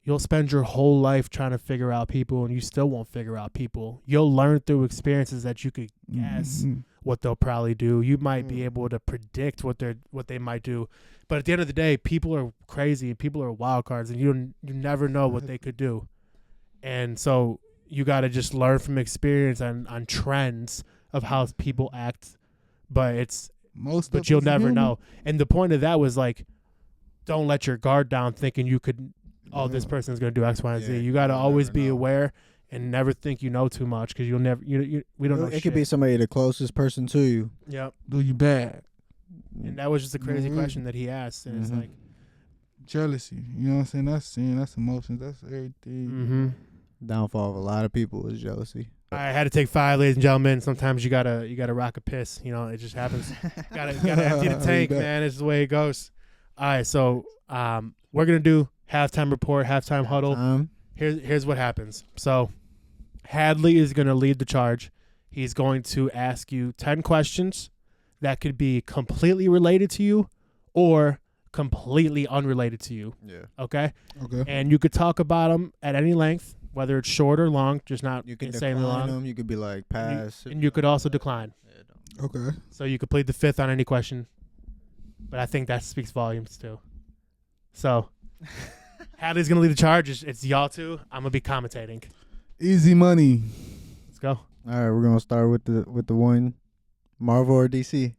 you'll spend your whole life trying to figure out people, and you still won't figure out people. You'll learn through experiences that you could guess Mhm. what they'll probably do. You might be Mm. able to predict what they might do. But at the end of the day, people are crazy and people are wild cards, and you never know what they could do. And so you got to just learn from experience on trends of how people act. But you'll never know. And the point of that was like, don't let your guard down thinking you could, this person's going to do X, Y, and Yeah, Z. You got to you'll always never be know. aware and never think you know too much, because you'll never, we don't know It shit. could be somebody the closest person to you. Yep. Do you bad? And that was just a crazy Mhm. question that he asked. And it's Mhm. like, Jealousy. You know what I'm saying? That's sin. That's emotions. That's everything. Downfall of a lot of people is jealousy. I had to take 5, ladies and gentlemen. Sometimes you gotta rock a piss. You know, it just happens. gotta empty the tank, Bet. man. It's the way it goes. All right, so we're gonna do halftime report, halftime huddle. Here's what happens. So Hadley is gonna lead the charge. He's going to ask you 10 questions that could be completely related to you or completely unrelated to you. Yeah. Okay, Okay. and you could talk about them at any length, whether it's short or long, just not You can insanely decline long. them. You could be like pass. And you could also decline. Yeah, don't. Okay. So you could plead the fifth on any question. But I think that speaks volumes too. So Hadley's gonna lead the charge. It's y'all two. I'm gonna be commentating. Easy money. Let's go. All right, we're gonna start with the one, Marvel or DC.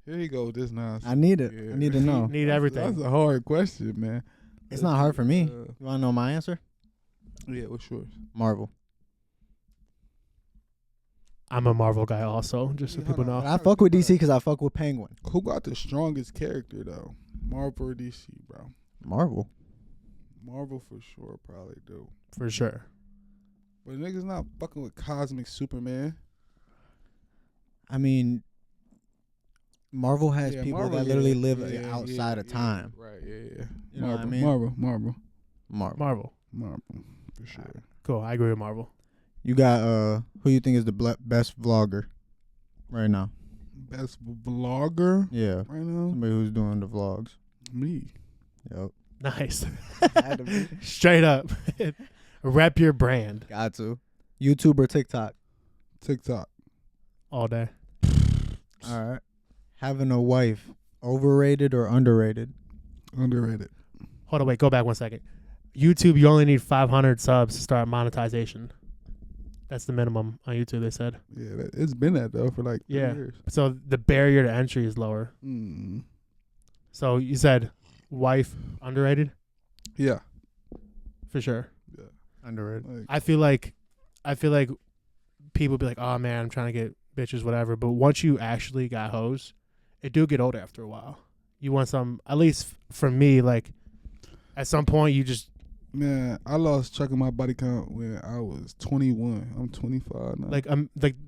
Here you go. This now. I need it. Yeah. I need to know. Need everything. That's a hard question, man. It's not hard for me. Uh, You wanna know my answer? yeah, what's yours? Marvel. I'm a Marvel guy also, just so Yeah, people hold know. on. I fuck with DC because I fuck with Penguin. Who got the strongest character though? Marvel or DC, bro? Marvel. Marvel for sure, probably do. For sure. But niggas not fucking with Cosmic Superman. I mean, Marvel has Yeah, people Marvel, that literally yeah, live yeah, outside of yeah, time. Right, yeah. You know what I Marvel, mean? Marvel, Marvel. for sure. Cool. I agree with Marvel. You got who you think is the best vlogger right now? Best vlogger Yeah, right now? somebody who's doing the vlogs. Me. Yep. Nice. Had to be. Straight up. Rep your brand Got to. YouTube or TikTok? TikTok. all day. All right. Having a wife, overrated or underrated? Underrated. Hold on, wait, go back 1 second. YouTube, you only need 500 subs to start monetization. That's the minimum on YouTube, they said. Yeah, it's been that though for like 3 Yeah. years. So the barrier to entry is lower. Mm. So you said wife underrated? Yeah. For sure. Underrated. Like, I feel like people be like, oh man, I'm trying to get bitches, whatever. But once you actually got hoes, it do get old after a while. You want some, at least for me, like at some point you just man, I lost track of my body count when I was 21. I'm 25 now. like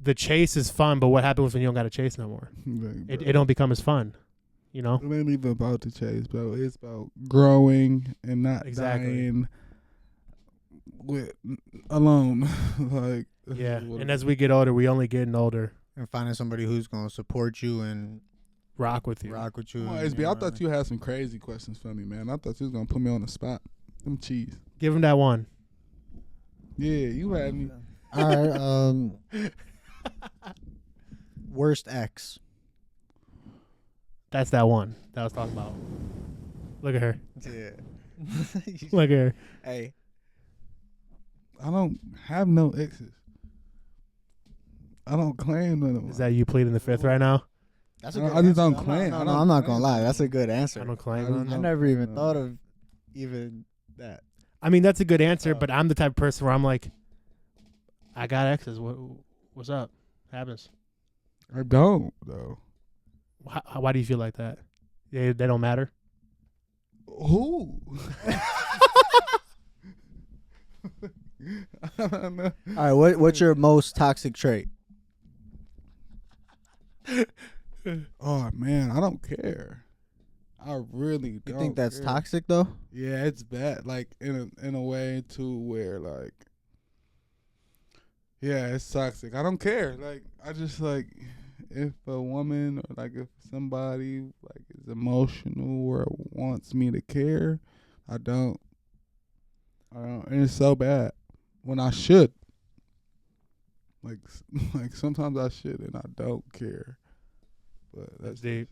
the chase is fun, but what happens when you don't got to chase no more? Like, It don't become as fun, you know. it ain't even about the chase, bro. It's about growing and not dying with alone. Like, Yeah, and as we get older, we only getting older. And finding somebody who's gonna support you and Rock with you. rock with you. Come on, and, SB, I thought you had some crazy questions for me, man. I thought you was gonna put me on the spot. Them cheese. Give him that one. Yeah, you had me. All right. Worst ex. That's that one that I was talking about. Look at her. Yeah. Look at her. Hey. I don't have no exes. I don't claim none of them. Is that you pleading the fifth right now? That's a good I just don't answer. claim. No, I no, don't I'm not claim gonna lie. it. That's a good answer. I don't claim I none. just I don't- never even no. thought of even that. I mean, that's a good answer, but I'm the type of person where I'm like, I got exes. What's up? Happens. I don't though. Why do you feel like that? They don't matter. Who? I don't know. All right, what's your most toxic trait? Oh man, I don't care. I really You don't. think that's care. toxic though? Yeah, it's bad. Like in a way to where like, yeah, it's toxic. I don't care. Like I just like if a woman or like if somebody like is emotional or wants me to care, I don't. And it's so bad when I should. Like sometimes I should and I don't care. But that's deep.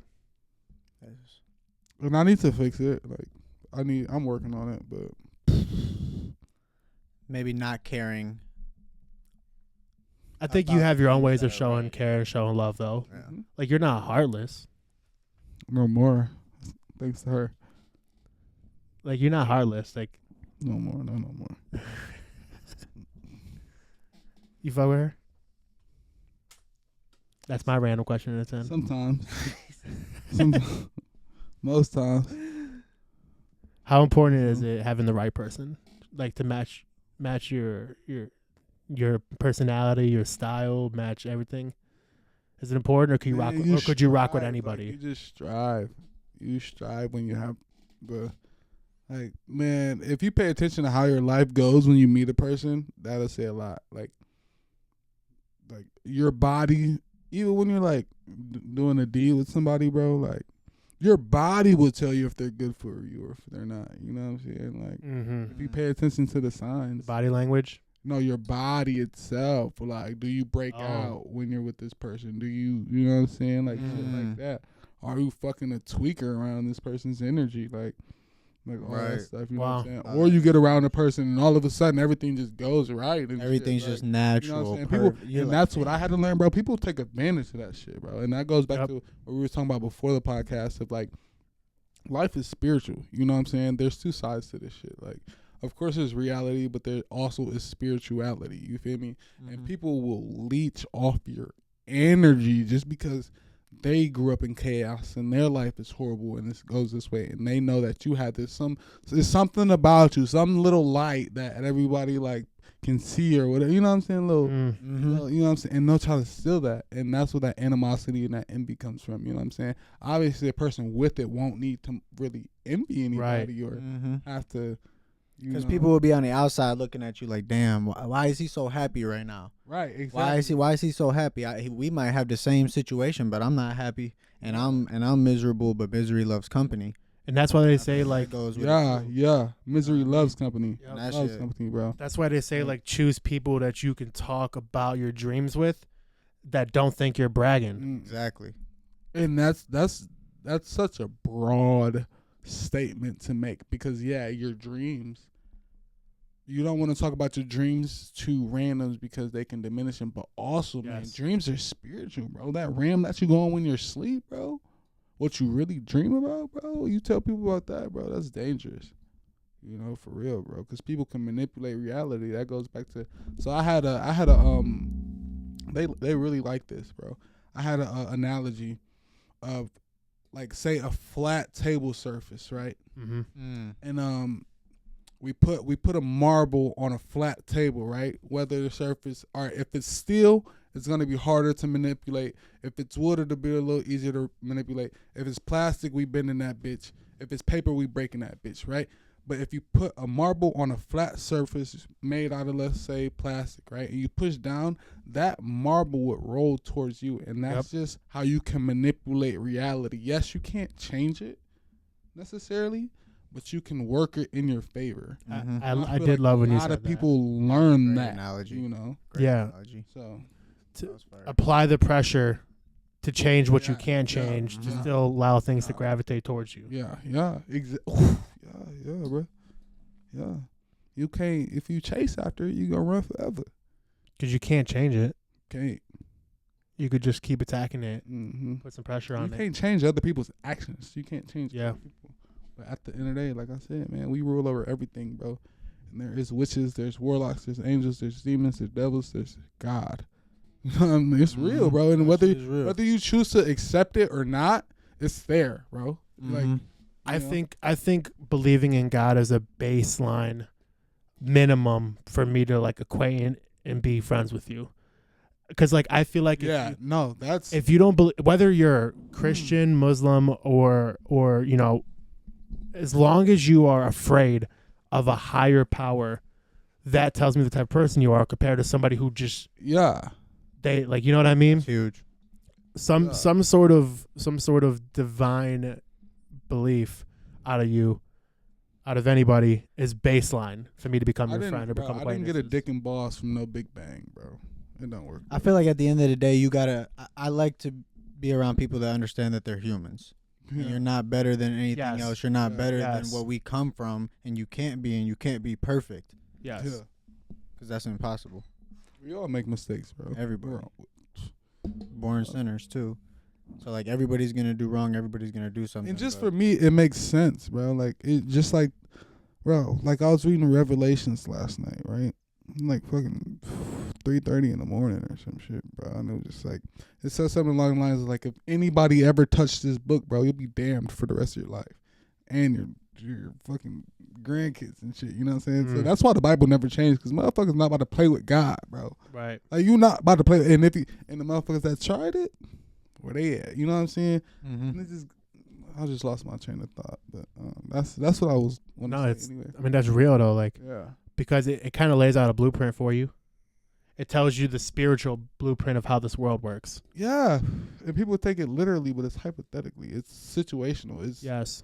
And I need to fix it. Like I'm working on it, but Maybe not caring. I think you About have your own things ways that of are showing right. care and showing love, though. Yeah. Like, you're not heartless. no more. Thanks to her. Like, you're not heartless. Like, No more. No more. you fuck with her? That's my random question in a 10. Sometimes. Most times. How important is it having the right person, like to match your personality, your style, match everything? Is it important, or could you rock? Or could you rock with anybody? Like, you just strive. You strive when you have the. Like, man, if you pay attention to how your life goes when you meet a person, that'll say a lot. Like your body, even when you're like doing a deal with somebody, bro, like your body will tell you if they're good for you or if they're not. You know what I'm saying? Like, if you pay attention to the signs, Body language. no, your body itself. Like, do you break out when you're with this person? Do you know what I'm saying? Like shit like that. Are you fucking a tweaker around this person's energy? Like all that stuff, you know what I'm saying? Or you get around a person and all of a sudden everything just goes right. And Everything's shit, just like, natural. you know what I'm saying? People, and that's what I had to learn, bro. People take advantage of that shit, bro. And that goes back to what we were talking about before the podcast of like, life is spiritual. You know what I'm saying? There's two sides to this shit. Like, of course there's reality, but there also is spirituality. You feel me? And people will leech off your energy just because they grew up in chaos and their life is horrible and this goes this way, and they know that you have there's something about you, some little light that everybody like can see or whatever, you know what I'm saying, little you know what I'm saying, and they'll try to steal that, and that's where that animosity and that envy comes from. You know what I'm saying? Obviously a person with it won't need to really envy anybody or have to, because people will be on the outside looking at you like, damn, why is he so happy right now? Right, exactly. Why is he so happy? We might have the same situation, but I'm not happy, and I'm miserable. But misery loves company, and that's why they say like, misery loves company. That Loves shit. company, bro. that's why they say like choose people that you can talk about your dreams with, that don't think you're bragging. Exactly. And that's such a broad statement to make, because your dreams, you don't want to talk about your dreams to randoms because they can diminish them, but also man, dreams are spiritual, bro. That ram that you go on when you're asleep, bro, what you really dream about, bro, you tell people about that, bro, that's dangerous. You know, for real, bro. Because people can manipulate reality. That goes back to. So I had a They really like this, bro. I had a analogy of, like, say a flat table surface, right? Mm-hmm. And we put a marble on a flat table, right? Whether the surface, or if it's steel, it's gonna be harder to manipulate. If it's wood, it'll be a little easier to manipulate. If it's plastic, we bending that bitch. If it's paper, we breaking that bitch, right? But if you put a marble on a flat surface made out of, let's say, plastic, right, and you push down, that marble would roll towards you, and that's just how you can manipulate reality. Yes, you can't change it necessarily, but you can work it in your favor. I did love when you said that. A lot of people learn Great that analogy. you know. Great Yeah. analogy. So That was fire. Apply the pressure to change what you Yeah, can yeah, change to yeah. still allow things to Yeah. gravitate towards you. yeah, bro. Yeah, you can't. If you chase after it, you gonna run forever. Because you can't change it. Can't. You could just keep attacking it, Mm-hmm. put some pressure You on it. can't change other people's actions. You can't change Yeah. other people. But at the end of the day, like I said, man, we rule over everything, bro. And there is witches, there's warlocks, there's angels, there's demons, there's devils, there's God. I mean, it's real, bro. And whether you choose to accept it or not, it's there, bro. Like, I think believing in God is a baseline minimum for me to like acquaint and be friends with you. Because like I feel like if you don't believe, whether you're Christian, Muslim, or you know, as long as you are afraid of a higher power, that tells me the type of person you are compared to somebody who just they like, you know what I mean? It's huge. Some sort of divine belief out of anybody is baseline for me to become your friend or become acquaintances. I didn't get a dick and balls from no Big Bang, bro. It don't work. I feel like at the end of the day, you gotta. I like to be around people that understand that they're humans. Yeah. And you're not better than anything Yes. else. You're not better Yes. than what we come from, and you can't be perfect Yes. Yeah. because that's impossible. We all make mistakes, bro. Everybody. Born sinners too. So like everybody's gonna do wrong. Everybody's gonna do something. And just for me, it makes sense, bro. Like it just like, bro. Like I was reading Revelations last night, right? Like fucking 3:30 in the morning or some shit, bro. And it was just like it says something along the lines of like, if anybody ever touched this book, bro, you'll be damned for the rest of your life, and your fucking grandkids and shit. You know what I'm saying? So that's why the Bible never changed, because motherfuckers not about to play with God, bro. Right. Like you not about to play. And if the motherfuckers that tried it, where they at? You know what I'm saying? And it just, I just lost my train of thought. But that's what I was. Anyway. I mean, that's real though. Like, Yeah. because it kind of lays out a blueprint for you. It tells you the spiritual blueprint of how this world works. Yeah, and people take it literally, but it's hypothetically. It's situational. It's Yes.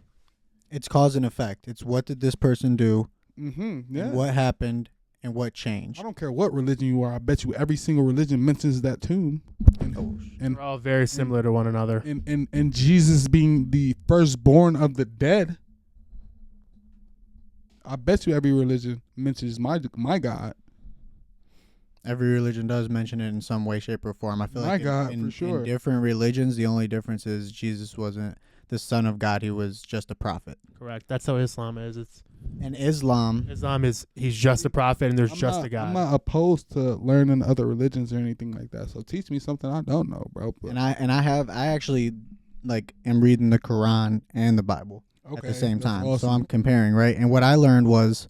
It's cause and effect. It's what did this person do? Yeah. What happened and what changed? I don't care what religion you are. I bet you every single religion mentions that tomb. And They're all very similar to one another. and Jesus being the firstborn of the dead. I bet you every religion mentions my God. Every religion does mention it in some way, shape, or form. I feel My like God, in for sure. in different religions, the only difference is Jesus wasn't the son of God. He was just a prophet. Correct. That's how Islam is. And Islam Islam he's just a prophet and there's just a God. I'm not opposed to learning other religions or anything like that. So teach me something I don't know, bro. But I actually like am reading the Quran and the Bible at the same that's time. awesome. So I'm comparing, right? And what I learned was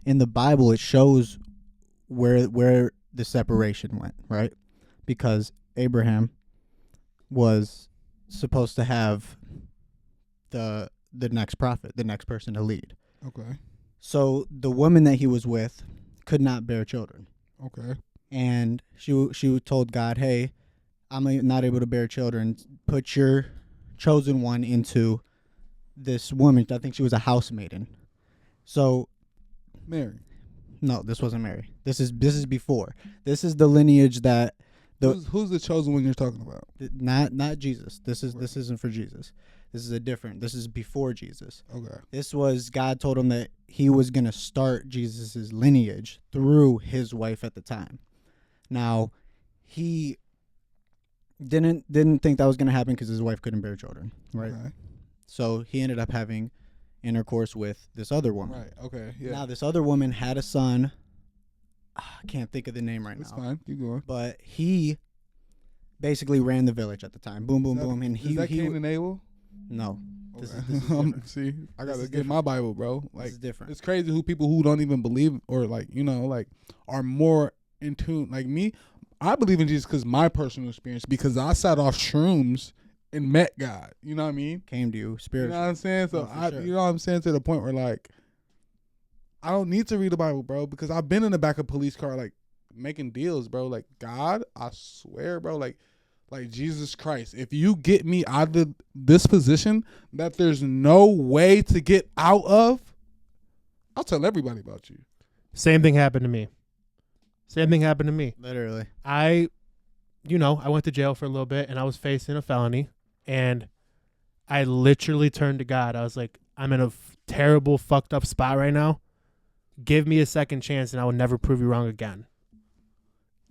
in the Bible it shows where the separation went, right? Because Abraham was supposed to have the next prophet, the next person to lead. Okay. So the woman that he was with could not bear children. Okay. And she told God, "Hey, I'm not able to bear children. Put your chosen one into this woman." I think she was a housemaiden. So Mary. no, this wasn't Mary. This is before. This is the lineage that Who's the chosen one you're talking about? not Jesus. This isn't for Jesus. This is before Jesus. Okay. This was God told him that he was going to start Jesus's lineage through his wife at the time. Now, he didn't think that was going to happen because his wife couldn't bear children, right? Okay. So he ended up having intercourse with this other woman. Right. Okay. Yeah. Now, this other woman had a son. I can't think of the name right That's now. fine. Keep going. But he basically ran the village at the time. Boom, boom, boom. And is that Cain and Abel? No. This Okay. is different. See, I This gotta is get my Bible, bro. Like, This is different. it's crazy who people who don't even believe or like, you know, like are more in tune. Like me, I believe in Jesus because my personal experience, because I sat off shrooms and met God. You know what I mean? Came to you You know spiritually. what I'm saying? So No, for I, sure. you know what I'm saying, to the point where like I don't need to read the Bible, bro, because I've been in the back of a police car like making deals, bro. Like, God, I swear, bro, like Jesus Christ, if you get me out of this position that there's no way to get out of, I'll tell everybody about you. Same thing happened to me. Literally. I went to jail for a little bit and I was facing a felony and I literally turned to God. I was like, I'm in a terrible, fucked up spot right now. Give me a second chance and I will never prove you wrong again.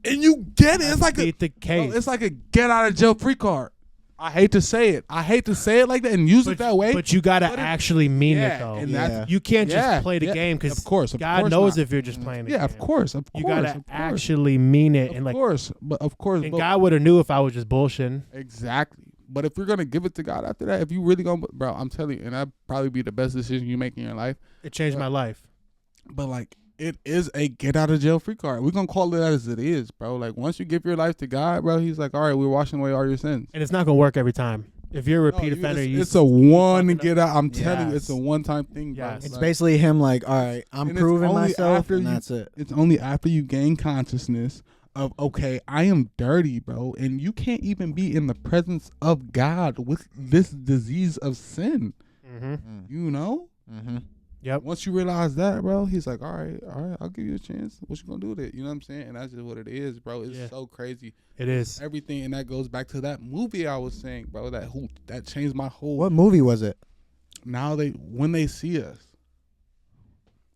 And you get it. It's like Beat the case. bro, it's like a get out of jail free card. I hate to say it. Like that and use it that way. But you got to But actually mean yeah, it, though. and that's- You can't Yeah, just play the yeah, game because of course, God knows not. if you're just playing the Yeah, game. of course. You got to actually mean it. And of course. But and God would have knew if I was just bullshitting. Exactly. But if you're gonna give it to God after that, if you really gonna, bro, I'm telling you, and that'd probably be the best decision you make in your life. It changed my life. But like, it is a get out of jail free card. We're gonna call it as it is, bro. Like, once you give your life to God, bro, He's like, all right, we're washing away all your sins. And it's not going to work every time. If you're a repeat offender, it's a one fucking get out. I'm telling you, Yes. it's a one time thing, bro. Yes. It's Like, basically him like, all right, I'm and it's proving only myself, after and you- that's it. It's only after you gain consciousness of, okay, I am dirty, bro, and you can't even be in the presence of God with this disease of sin. Mm-hmm. You know? Mm-hmm. Yep. Once you realize that, bro, He's like, all right, I'll give you a chance. What you gonna do with it? You know what I'm saying? And that's just what it is, bro. It's Yeah. so crazy. It is. Everything, and that goes back to that movie I was saying, bro. That changed my whole. What movie was it? Now when they see us,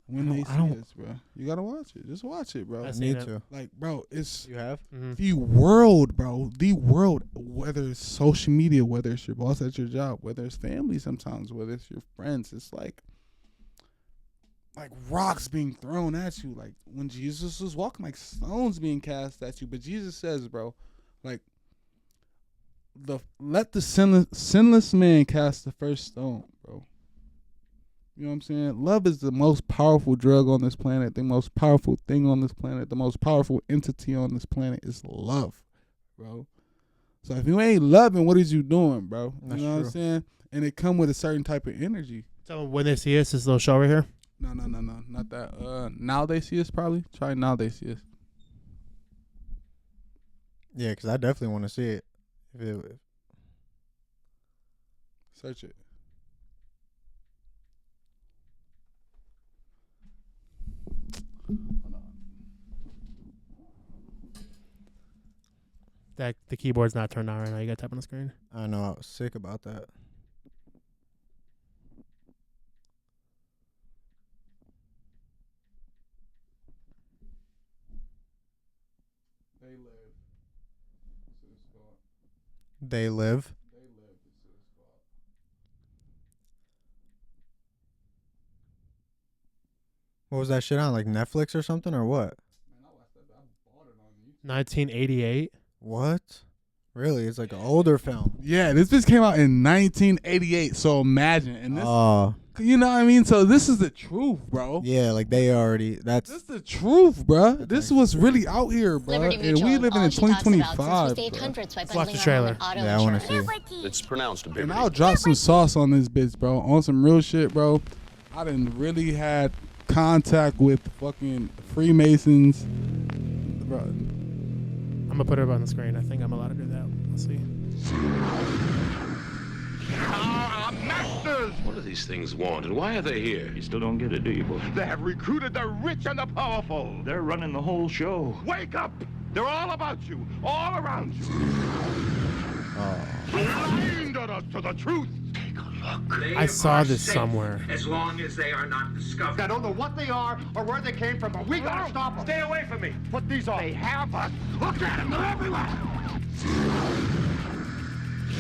I don't- us, bro, you gotta watch it. Just watch it, bro. I I seen need it. to. Like, bro, it's You have? Mm-hmm. the world, bro. The world, whether it's social media, whether it's your boss at your job, whether it's family sometimes, whether it's your friends, it's like rocks being thrown at you. Like when Jesus was walking, like stones being cast at you. But Jesus says, bro, like, let the sinless man cast the first stone, bro. You know what I'm saying? Love is the most powerful drug on this planet, the most powerful thing on this planet, the most powerful entity on this planet is love, bro. So if you ain't loving, what is you doing, bro? That's you know what I'm true. saying? And it come with a certain type of energy. So when they see us, this little show right here. No, not that. Now they see us probably. Try now they see us. Yeah, because I definitely want to see it. Search it. Hold on. That the keyboard's not turned on right now. You got to tap on the screen. I know, I was sick about that. They live. That's what it's called. They live. They live. That's what it's called. What was that shit on? Like Netflix or something or what? Man, I watched that. I bought it on YouTube. 1988. What? Really? It's like an older film. Yeah, this bitch came out in 1988. So imagine, and this, Oh, you know what I mean. So this is the truth, bro. yeah, like they already. That's This is the truth, bro. That's This was really out here, bro. Liberty And Mutual, we living all in she talks about 2025. since we stayed bro. hundreds by Let's bundling watch the our trailer. home and auto Yeah, I wanna insurance. see. It's pronounced And Liberty. I'll drop some sauce on this bitch, bro. On some real shit, bro. I done really had contact with fucking Freemasons, bro. I'm gonna put it up on the screen. I think I'm allowed to do that. Let's see. Masters! What do these things want, and why are they here? You still don't get it, do you, boy? They have recruited the rich and the powerful. They're running the whole show. Wake up! They're all about you, all around you. Blinded us to the truth. Take a look. I saw this somewhere. As long as they are not discovered. I don't know what they are or where they came from, but we gotta stop them. Stay away from me. Put these on. They have us. Look at them. They're everywhere.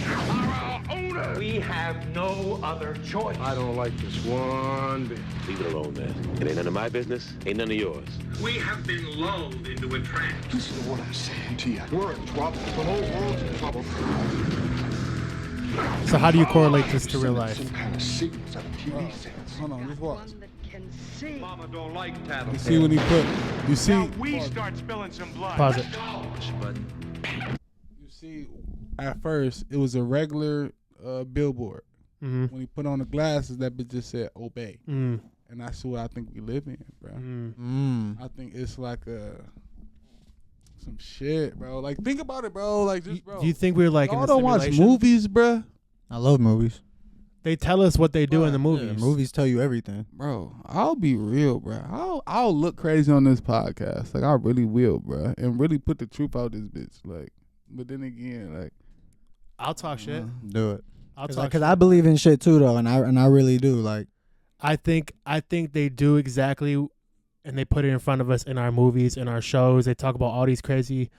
Are our own We have no other choice. I don't like this one bit. Leave it alone, man. It ain't none of my business. Ain't none of yours. We have been lulled into a trance. Listen to what I'm saying to you. We're in trouble. The whole world's in trouble. So how do you correlate this to real life? Some kind of sickness out of TV sets. Hold on, just watch. Mama don't like tattle. You see when he put, you see, Now we start spilling some blood. Pause it. you see, at first it was a regular billboard. Mm-hmm. When he put on the glasses, that bitch just said "obey," Mm. and that's what I think we live in, bro. Mm. I think it's like some shit, bro. Like, think about it, bro. Like, just, bro. Do you think we're like in Y'all a don't watch simulation? movies, bro? I love movies. They tell us what they do in the Bruh, movies. Yeah, movies tell you everything. Bro, I'll be real, bro. I'll look crazy on this podcast. Like, I really will, bro. And really put the truth out this bitch. Like, but then again, like, I'll talk shit. Do it. I'll talk. Because I believe in shit too, though, and I really do. Like, I think they do exactly, and they put it in front of us in our movies, in our shows. They talk about all these crazy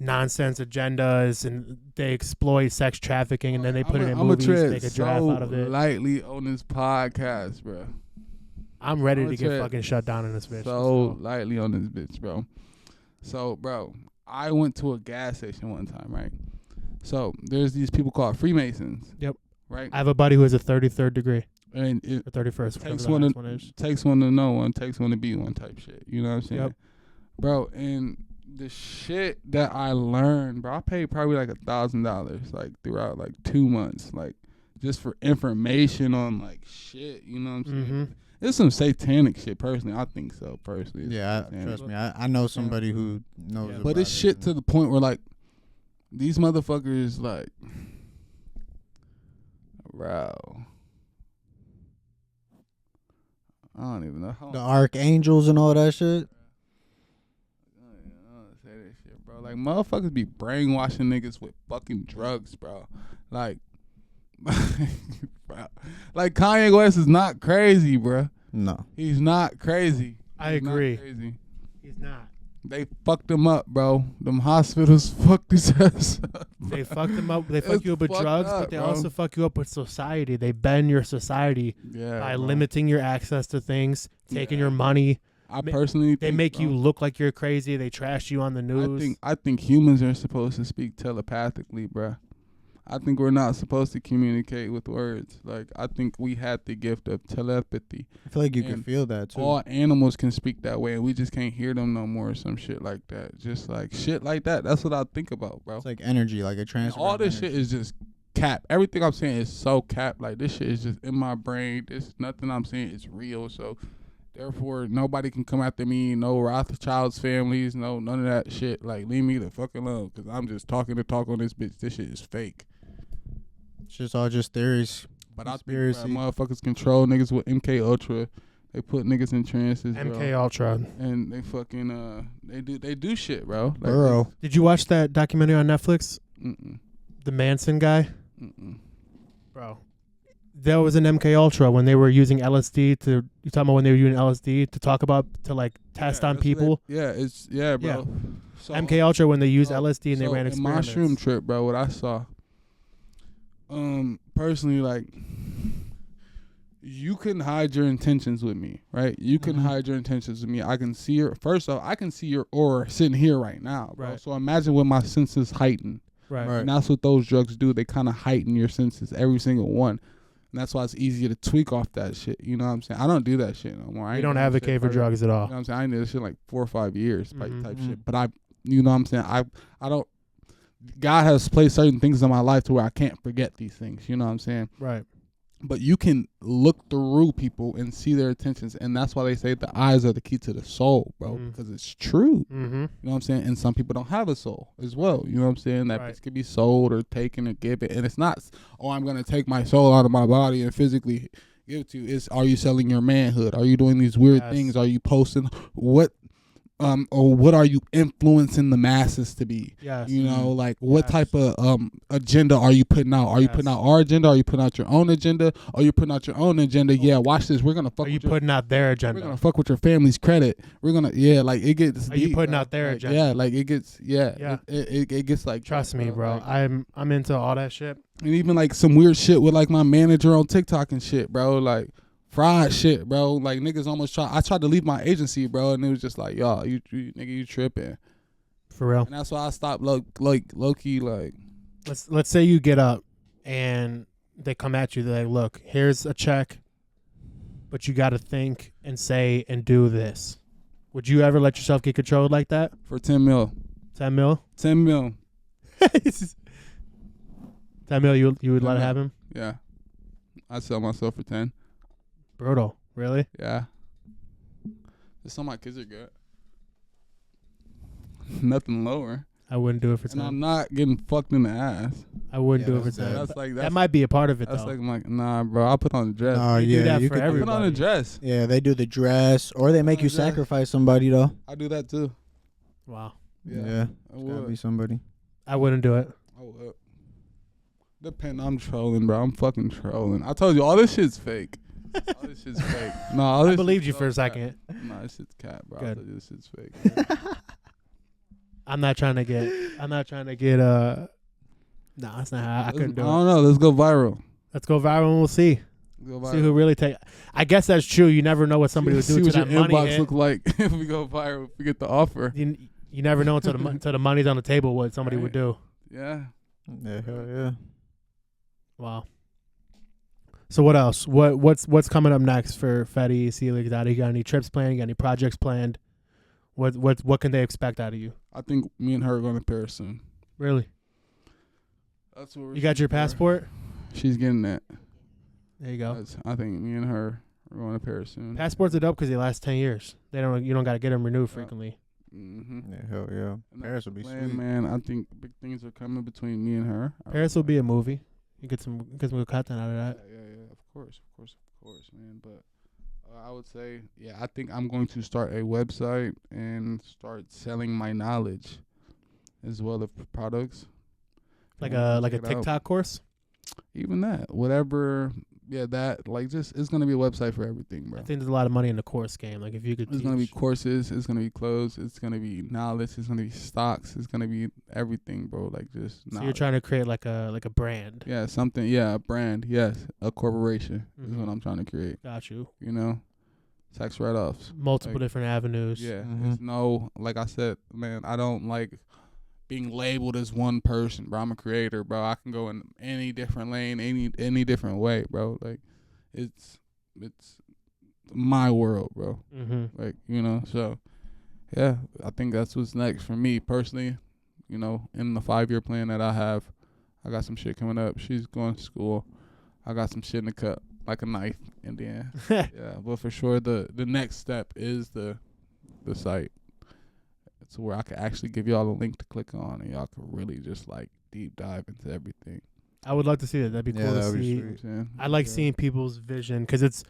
nonsense agendas, and they exploit sex trafficking, and then they put it in movies, make a draft out of it. Lightly on this podcast, bro. I'm ready I'ma to get tread fucking shut down in this bitch. So lightly on this bitch, bro. So, bro, I went to a gas station one time, right? So there's these people called Freemasons. Yep. Right. I have a buddy who has a 33rd degree, And it or 31st. takes whatever one the highest is. takes one to know one, takes one to be one type shit. You know what I'm saying? Yep. Bro, and the shit that I learned, bro, I paid probably like $1,000 like throughout like 2 months, like just for information on like shit. You know what I'm saying? Mm-hmm. It's some satanic shit, personally. I think so, personally. It's yeah, satanic. trust me. I know somebody who knows. But it's shit to the point where like these motherfuckers like, bro, I don't even know how the archangels and all that shit. say this shit, bro. Like, motherfuckers be brainwashing niggas with fucking drugs, bro. Like, bro. Like, Kanye West is not crazy, bro. No, He's not crazy. I He's not agree. crazy. He's not. They fucked him up, bro. Them hospitals fucked his ass up. They fucked them up. They fuck It's you up with fucked drugs, up, but they bro. also fuck you up with society. They bend your society Yeah, by bro. limiting your access to things, taking Yeah. your money. I personally They think, make bro, you look like you're crazy. They trash you on the news. I think humans are supposed to speak telepathically, bruh. I think we're not supposed to communicate with words. Like, I think we had the gift of telepathy. I feel like you can And feel that too. All animals can speak that way, and we just can't hear them no more or some shit like that. Just like shit like that. That's what I think about, bro. It's like energy, like a And transfer. all of this energy. shit is just cap. Everything I'm saying is so cap. Like, this shit is just in my brain. This nothing I'm saying is real. So therefore, nobody can come after me. No Rothschild's families. No, none of that shit. Like, leave me the fuck alone, because I'm just talking to talk on this bitch. This shit is fake. It's just all just theories. But I think Conspiracy. motherfuckers control niggas with MK Ultra. They put niggas in trances, bro. MK Ultra. And they fucking they do shit, bro. Like, Burrow. Did you watch that documentary on Netflix? Mm-mm, The Manson guy? mm-mm. Bro. There was an MK Ultra when they were using LSD to, you talking about when they were using LSD to like test Yeah, on that's what people? Yeah, bro. Yeah. So, MK Ultra when they used so- LSD and they so ran in experiments. mushroom trip, bro, what I saw, personally, like, you can hide your intentions with me, right? You can Mm-hmm. hide your intentions with me. I can see your, first off, I can see your aura sitting here right now, bro. Right. So imagine when my senses heighten. Right. Right. And that's what those drugs do. They kind of heighten your senses, every single one. And that's why it's easier to tweak off that shit. You know what I'm saying? I don't do that shit no more. I We ain't don't do that advocate shit for drugs at You all. know what I'm saying? I ain't did this shit in like 4 or 5 years, type Mhm. shit. But you know what I'm saying? I don't. God has placed certain things in my life to where I can't forget these things. You know what I'm saying? Right. But you can look through people and see their intentions, and that's why they say the eyes are the key to the soul, bro. Mhm. Because it's true. Mm-hmm. You know what I'm saying? And some people don't have a soul as well. You know what I'm saying? That Right. bitch could be sold or taken or given. And it's not, oh, I'm going to take my soul out of my body and physically give it to you. It's, are you selling your manhood? Are you doing these weird Yes. things? Are you posting? What or what are you influencing the masses to be? Yes. You know, like what Yes. type of agenda are you putting out? Are you putting out our agenda? Are you putting out your own agenda? Are you putting out your own agenda? Yeah, watch this. We're gonna fuck. Are you with your, putting out their We're agenda? gonna fuck with your family's credit. We're gonna like it gets. Are you deep, putting bro. out their Like, agenda? Yeah, like it gets. Yeah, Yeah. It gets like. Trust that, me, bro. Like, I'm into all that shit. and even like some weird shit with like my manager on TikTok and shit, bro. Like fried shit, bro. Like niggas almost I tried to leave my agency, bro, and it was just like, y'all, you nigga, you tripping. For real. And that's why I stopped low key, like. Let's say you get up and they come at you. They're like, look, here's a check, but you got to think and say and do this. Would you ever let yourself get controlled like that? For 10 mil. 10 mil? 10 mil. 10 mil, you would 10 let it mil. happen? Yeah. I sell myself for 10. Brutal. Really? Yeah. Just so my kids are good. Nothing lower. I wouldn't do it for And 10. I'm not getting fucked in the ass. I wouldn't Yeah, do it for that's 10. That's like That might be a part of it, That's though. like nah, bro. I'll put on a dress. Oh You do yeah, that you for could everybody. Put on a dress. Yeah, they do the dress, or they make Oh, you yeah. sacrifice somebody though. I do that too. Wow. Yeah, I it's gotta be would. somebody. I wouldn't do it. I would. I'm trolling, bro. I'm fucking trolling. I told you all this shit's fake. All this shit's fake. No, all I this believed shit's you for a all cat. second. Nah, this shit's cat, bro. Good. I told you this shit's fake. I'm not trying to get. Nah, that's not how I couldn't do I it. don't know. Let's go viral. Let's go viral and we'll see. Let's go See who really take. I guess that's true. You never know what somebody would do See to what that your money inbox hit. look like if we go viral. If we get the offer. You never know until the money's on the table what somebody would do. Yeah. Yeah, hell yeah. Wow. So what else? What's coming up next for Fetti, Celix? You got any trips planned? You got any projects planned? What can they expect out of you? I think me and her are going to Paris soon. Really? That's what we're You got your shooting for. passport? She's getting that. There you go. I think me and her are going to Paris soon. Passports are dope because they last 10 years. You don't got to get them renewed frequently. Mm-hmm. Yeah, hell yeah. Paris would be sweet. Man, I think big things are coming between me and her. Paris will be a movie. You get some good content out of that. Yeah. Of course, man. But I would say, I think I'm going to start a website and start selling my knowledge as well of products. Like Yeah, a check it out. TikTok course. Even that, whatever. Yeah, that just it's gonna be a website for everything, bro. I think there's a lot of money in the course game. Like if you could It's gonna be teach- courses. It's gonna be clothes. It's gonna be knowledge. It's gonna be stocks. It's gonna be everything, bro. Like just. So you're knowledge. trying to create like a brand. Yeah, something. Yeah, a brand. Yes, a corporation is Mhm. what I'm trying to create. Got you. You know, tax write-offs. Multiple Like, different avenues. Yeah, Mhm. it's no. Like I said, man, I don't like being labeled as one person, bro. I'm a creator, bro. I can go in any different lane, any different way, bro. Like, it's my world, bro. Mm-hmm. Like, you know, so yeah, I think that's what's next for me personally. You know, in the 5-year plan that I have, I got some shit coming up. She's going to school. I got some shit in the cut, like a knife in the end. Yeah, but for sure, the next step is the site. It's where I can actually give y'all a link to click on, and y'all can really just like deep dive into everything. I would love to see that. That'd be Yeah, cool to that would be see. You know what I'm saying? I like seeing people's vision because it's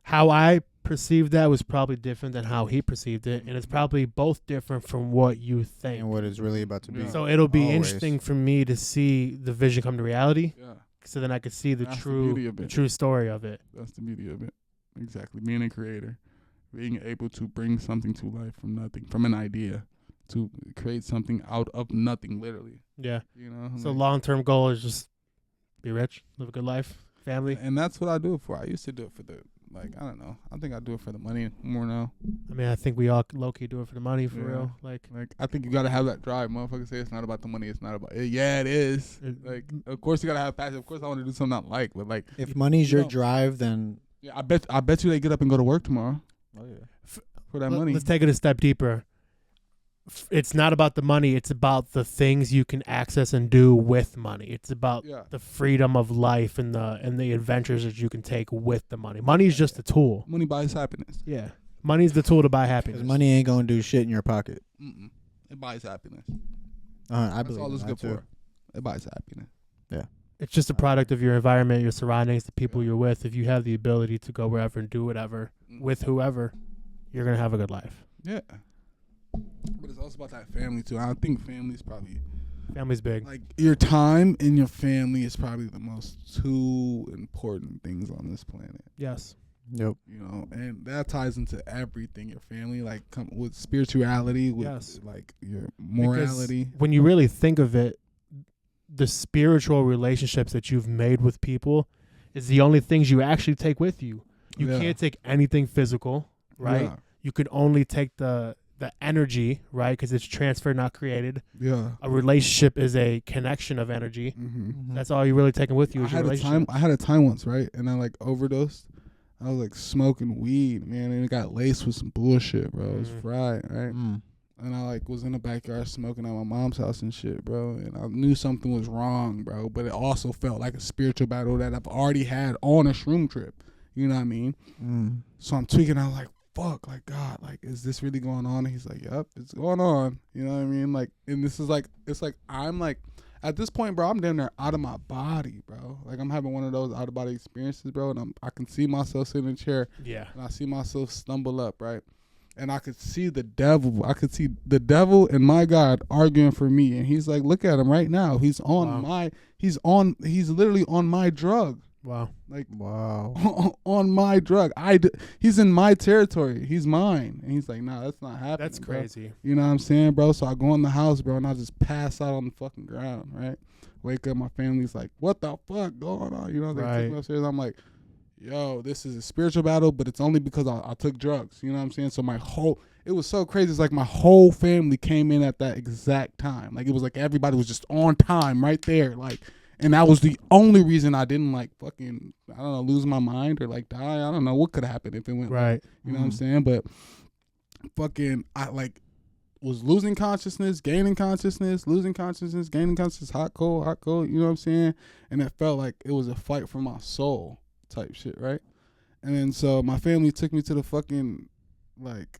how I perceived that was probably different than how he perceived it, and it's probably both different from what you think. And what it's really about to be. Yeah. So it'll be Always. interesting for me to see the vision come to reality, Yeah, so then I could see the That's the beauty of it. true story of it. that's the beauty of it. Exactly, being a creator, being able to bring something to life from nothing, from an idea, to create something out of nothing, literally. Yeah. You know. So like- long-term goal is just be rich, live a good life, family. And that's what I do it for. I used to do it for the I don't know. I think I do it for the money more now. I mean, I think we all low-key do it for the money, for Yeah. real. Like, I think you gotta have that drive. Motherfuckers say it's not about the money. It's not about it. Yeah, it is. Like, of course you gotta have passion. Of course I want to do something I like, but like, If money's you your know- drive, then yeah, I bet you they get up and go to work tomorrow for that money. let's take it a step deeper. It's not about the money. It's about the things you can access and do with money. It's about Yeah. the freedom of life and the adventures that you can take with the money. Money is just a tool. Money buys happiness. Yeah. Money's the tool to buy happiness. because money ain't gonna do shit in your pocket. Mm-mm. It buys happiness. I That's believe all it's in good that too. for. It buys happiness. It's just a product of your environment, your surroundings, the people you're with. If you have the ability to go wherever and do whatever with whoever, you're going to have a good life. Yeah. But it's also about that family too. I think family's probably Family's big. like your time and your family is probably the most two important things on this planet. Yes. Yep. You know, and that ties into everything. Your family, like, come with spirituality, with Yes. like your morality. Because when you really think of it, the spiritual relationships that you've made with people is the only things you actually take with you. You Yeah. can't take anything physical, right? Yeah. You could only take the energy, right? Because it's transferred, not created. Yeah. A relationship is a connection of energy. Mm-hmm. That's all you're really taking with you. I Is your had a relationship. time. I had a time once, right, and I like overdosed. I was like smoking weed, man, and it got laced with some bullshit, bro. It was fried, right? And I like was in the backyard smoking at my mom's house and shit, bro. And I knew something was wrong, bro. But it also felt like a spiritual battle that I've already had on a shroom trip. You know what I mean? So I'm tweaking. I'm like, fuck, like, God, like, is this really going on? And he's like, yep, it's going on. You know what I mean? Like, and this is like, it's like, I'm like, at this point, bro, I'm damn near out of my body, bro. Like, I'm having one of those out of body experiences, bro. And I can see myself sitting in a chair. Yeah. And I see myself stumble up, right? And I could see the devil. I could see the devil and my God arguing for me. And he's like, look at him right now. He's on he's literally on my drug. Wow. Like, Wow. on my drug. He's in my territory. He's mine. And he's like, nah, that's not happening. That's bro. crazy. You know what I'm saying, bro? So I go in the house, bro, and I just pass out on the fucking ground, right? Wake up, my family's like, what the fuck going on? You know, they take me upstairs. I'm like, yo, this is a spiritual battle, but it's only because I took drugs. You know what I'm saying? So it was so crazy. It's like my whole family came in at that exact time. Like, it was like everybody was just on time right there. Like, and that was the only reason I didn't like fucking, I don't know, lose my mind or like die. I don't know what could happen if it went right. You know what I'm saying? But fucking, I like was losing consciousness, gaining consciousness, losing consciousness, gaining consciousness, hot, cold, you know what I'm saying? And it felt like it was a fight for my soul type shit, right? And then so my family took me to the fucking, like,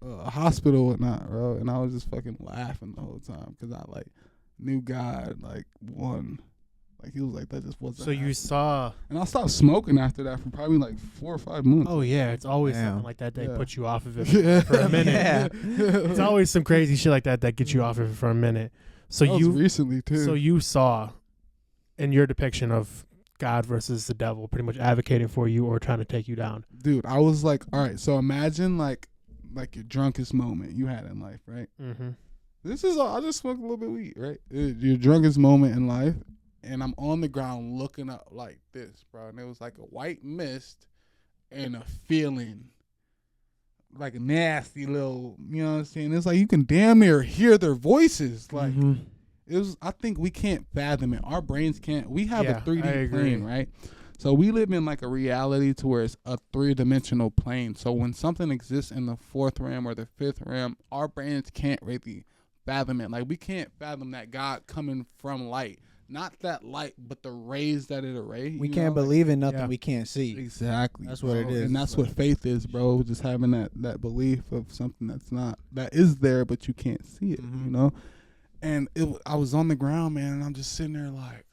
hospital and whatnot, bro. And I was just fucking laughing the whole time because I, like, knew God, like, won. Like, he was like, that just wasn't So you saw. And I stopped smoking after that for probably like 4 or 5 months. Oh, yeah. It's always Damn. something like that that Yeah. puts you off of it Yeah. for a minute. Yeah. It's always some crazy shit like that that gets you off of it for a minute. So That was recently too. So you saw in your depiction of God versus the devil pretty much advocating for you or trying to take you down. Dude, I was like, all right, so imagine like your drunkest moment you had in life, right? Mm-hmm. This is I just smoked a little bit of weed, right? Your drunkest moment in life, and I'm on the ground looking up like this, bro. And it was like a white mist and a feeling, like a nasty little, you know what I'm saying? It's like you can damn near hear their voices. Like, it was, I think we can't fathom it. Our brains can't. We have Yeah, a 3D I agree. plane, right? So we live in like a reality to where it's a 3-dimensional plane. So when something exists in the 4th realm or the 5th realm, our brains can't really fathom it. Like, we can't fathom that God coming from light. Not that light, but the rays that it array. We can't believe in nothing Yeah. we can't see. Exactly. That's what it is. And that's what faith is, bro. Just having that belief of something that is there, but you can't see it, you know? And I was on the ground, man, and I'm just sitting there like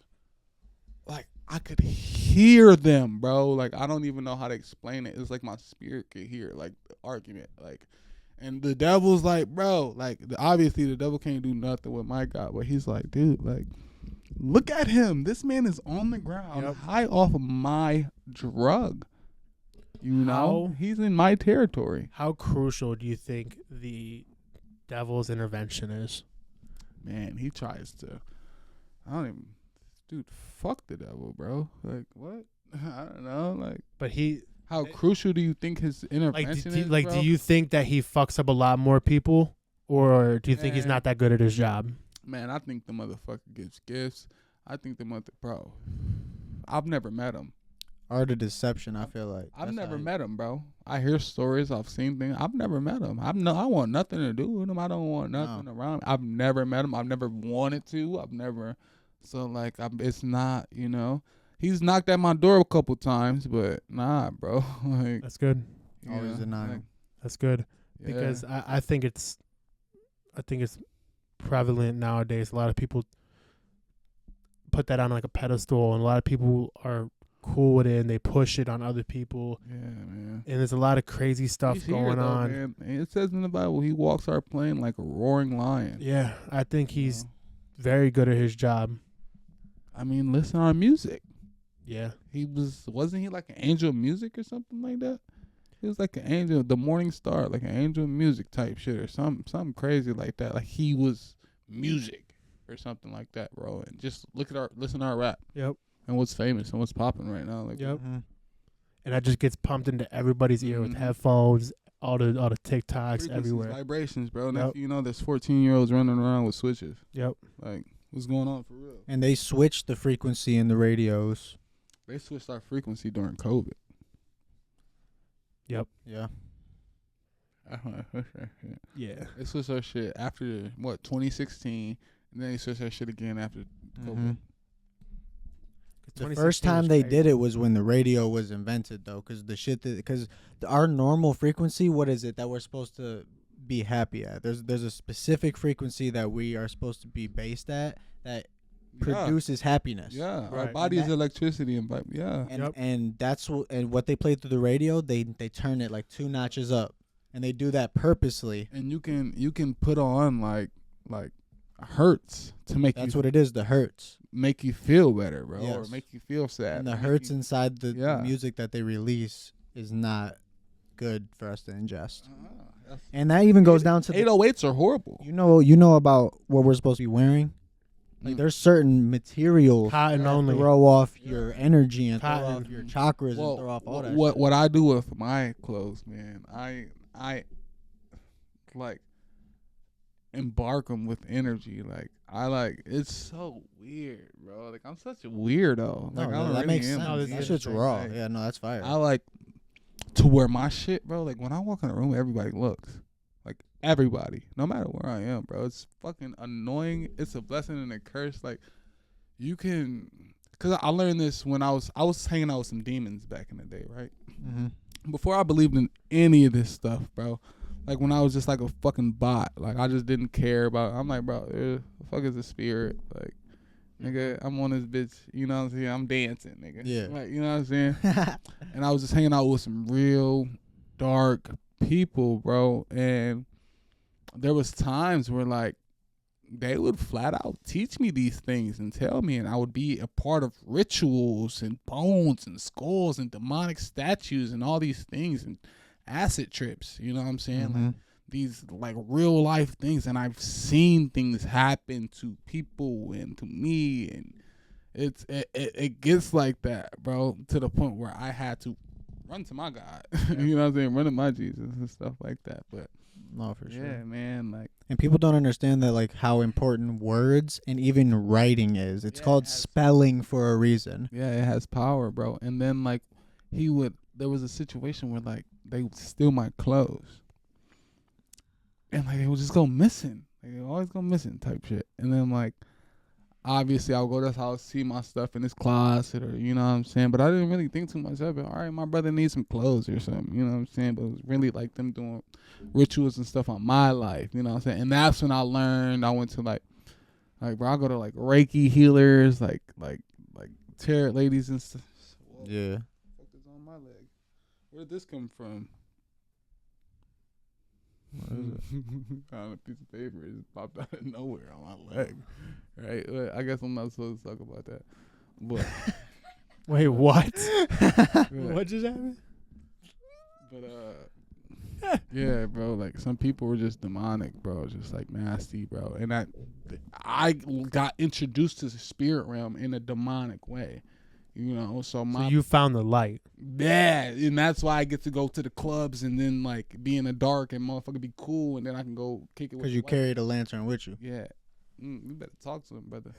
I could hear them, bro. Like, I don't even know how to explain it. It's like my spirit could hear, like, the argument. Like, and the devil's like, bro, like, obviously the devil can't do nothing with my God, but he's like, dude, like, look at him. This man is on the ground, high off of my drug. You know? He's in my territory. How crucial do you think the devil's intervention is? Man, he tries to. Dude, fuck the devil, bro. Like, what? I don't know. Like, But how crucial do you think his intervention is, bro? do you think that he fucks up a lot more people, or do you think he's not that good at his job? Man, I think the motherfucker gives gifts. I think bro. I've never met him. Art of deception, I feel like. I've never met him, bro. I hear stories. I've seen things. I've never met him. I want nothing to do with him. I don't want nothing around. I've never met him. I've never wanted to. I've never. So, like, it's not, you know. He's knocked at my door a couple times, but nah, bro. Like, That's good. Always denial. like, That's good yeah. because I think it's prevalent nowadays. A lot of people put that on like a pedestal, and a lot of people are cool with it and they push it on other people. Yeah, man. And there's a lot of crazy stuff He's here, going though, on. man. And it says in the Bible, he walks our plane like a roaring lion. Yeah, I think he's know? very good at his job. I mean, listen to our music. Yeah. He wasn't he like an angel of music or something like that? He was like an angel, the morning star, like an angel of music type shit or something crazy like that. Like he was music or something like that, bro. And just listen to our rap. Yep. And what's famous and what's popping right now. Like, Yep. And that just gets pumped into everybody's ear with Mhm. headphones, all the TikToks frequencies, everywhere. vibrations, bro. Yep. Next, there's 14-year-olds running around with switches. Yep. Like, what's going on for real? And they switched the frequency in the radios. They switched our frequency during COVID. Yep. Yeah. Yeah. They switched our shit after 2016, and then they switched our shit again after COVID. Mhm. The 2016 first time was they crazy. did it was when the radio was invented, though, because our normal frequency, what is it that we're supposed to be happy at? There's a specific frequency that we are supposed to be based at that produces happiness. Yeah, our Right. body And is electricity and vibe. Yeah, And Yep. and that's what they play through the radio. They turn it like 2 notches up, and they do that purposely. and you can put on like hertz to make That's you what it is. The hertz make you feel better, bro, or Yes. make you feel sad. and the make hertz you- inside the Yeah. music that they release is not good for us to ingest. that's- And that even goes down to the 808s are horrible. you know about what we're supposed to be wearing. Like Mm. there's certain materials Cotton that only. throw off your energy and throw Cotton. off your chakras Well, and throw off all that. what shit. what I do with my clothes, man, I like embark them with energy. Like it's so weird, bro. Like I'm such a weirdo. No, Like I that don't really makes am. sense. No, this that is shit's straight raw. facts. Yeah, no, that's fire. I like to wear my shit, bro. Like when I walk in a room, everybody looks. Like everybody, no matter where I am, bro. It's fucking annoying. It's a blessing and a curse. Like you can, cause I learned this when I was hanging out with some demons back in the day, right? Mm-hmm. Before I believed in any of this stuff, bro. Like when I was just like a fucking bot. Like I just didn't care about. I'm like, bro, the fuck is a spirit? Like, nigga, I'm on this bitch. You know what I'm saying? I'm dancing, nigga. Yeah. Like, you know what I'm saying? And I was just hanging out with some real dark people, bro. And there was times where like they would flat out teach me these things and tell me, and I would be a part of rituals and bones and skulls and demonic statues and all these things and acid trips. You know what I'm saying? Mhm. Like these like real life things, and I've seen things happen to people and to me, and it gets like that, bro, to the point where I had to run to my God. You know what I'm saying? Run to my Jesus and stuff like that. But No, for sure. yeah, man, like And people don't understand that, like, how important words and even writing is. It's Yeah, called it has- spelling for a reason. yeah, it has power, bro. And then like there was a situation where like they would steal my clothes, and like they would just go missing. Like they always go missing type shit. And then like obviously I'll go to his house, see my stuff in his closet, or you know what I'm saying. But I didn't really think to myself, all right, my brother needs some clothes or something. You know what I'm saying? But it was really like them doing rituals and stuff on my life. You know what I'm saying? And that's when I learned. I went to like bro, I go to like Reiki healers, like tarot ladies and stuff. Whoa, Yeah. what the fuck is on my leg? Where did this come from? What is it? Found a piece of paper. It just popped out of nowhere on my leg. Right? Well, I guess I'm not supposed to talk about that. But Wait, what? yeah. What just happened? But yeah, bro. Like some people were just demonic, bro. Just like nasty, bro. And I got introduced to the spirit realm in a demonic way, you know. So So my you found the light. yeah, and that's why I get to go to the clubs and then like be in the dark and motherfucker be cool, and then I can go kick it with Because the you white- carried a lantern with you. Yeah. You better talk to him, brother.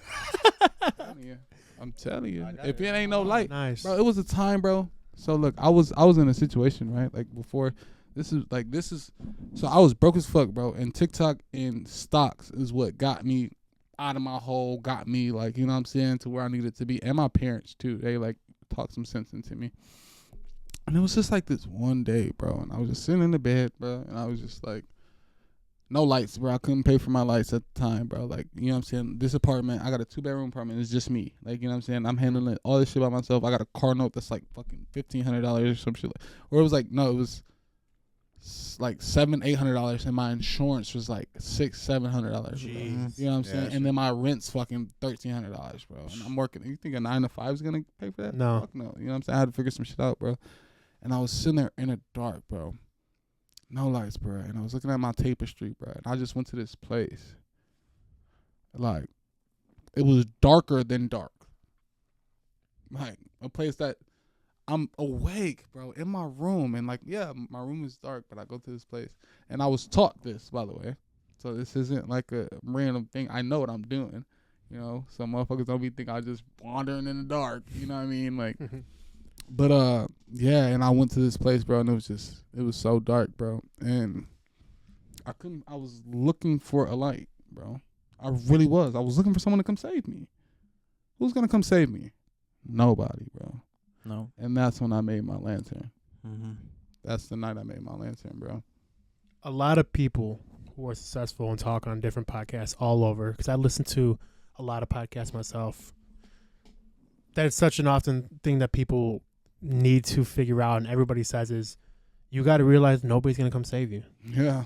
I'm telling you. If it ain't no light, Nice. bro, it was a time, bro. So look, I was in a situation, right? Like before, this is so I was broke as fuck, bro. And TikTok and stocks is what got me out of my hole, got me like, you know what I'm saying, to where I needed to be. And my parents too. They like talked some sense into me. And it was just like this one day, bro. And I was just sitting in the bed, bro. And I was just like, No lights, bro. I couldn't pay for my lights at the time, bro. Like, you know what I'm saying? This apartment, I got a 2-bedroom apartment. It's just me. Like, you know what I'm saying? I'm handling all this shit by myself. I got a car note that's like fucking $1,500 or some shit. Or it was like, no, it was like $700-800, and my insurance was like $600-700. Jeez. You know what I'm saying? And then my rent's fucking $1,300, bro. And I'm working. You think a 9 to 5 is gonna pay for that? No. Fuck no. You know what I'm saying? I had to figure some shit out, bro. And I was sitting there in the dark, bro. No lights, bro. And I was looking at my tapestry, bro. And I just went to this place. Like, it was darker than dark. Like, a place that I'm awake, bro, in my room. And, like, yeah, my room is dark, but I go to this place. And I was taught this, by the way. So this isn't like a random thing. I know what I'm doing. You know, some motherfuckers don't be think I just wandering in the dark. You know what I mean? Like... But yeah, and I went to this place, bro, and it was so dark, bro. And I was looking for a light, bro. I really was. I was looking for someone to come save me. Who's gonna come save me? Nobody, bro. No. And that's when I made my lantern. Mm-hmm. That's the night I made my lantern, bro. A lot of people who are successful and talk on different podcasts all over, because I listen to a lot of podcasts myself. That is such an often thing that people need to figure out, and everybody says is, you got to realize nobody's gonna come save you. Yeah.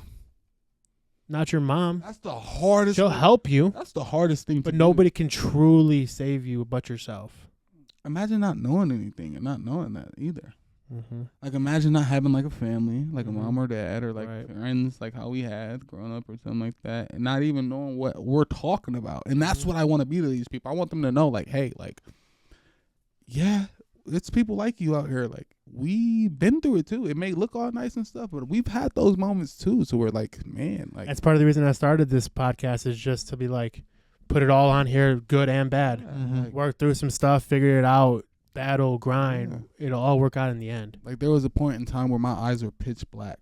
Not your mom. That's the hardest. She'll help you, That's the hardest thing. but to nobody do. can truly save you but yourself. Imagine not knowing anything and not knowing that either. Mm-hmm. Like, imagine not having, like, a family, like a Mhm. mom or dad, or, like, Right. friends, like how we had growing up or something like that, and not even knowing what we're talking about. And that's what I want to be to these people. I want them to know, like, hey, like, yeah, it's people like you out here. Like, we've been through it, too. It may look all nice and stuff, but we've had those moments, too. So we're like, man, like. That's part of the reason I started this podcast, is just to be like, put it all on here, good and bad. Like, Work through some stuff, figure it out, battle, grind. It'll all work out in the end. like, there was a point in time where my eyes were pitch black.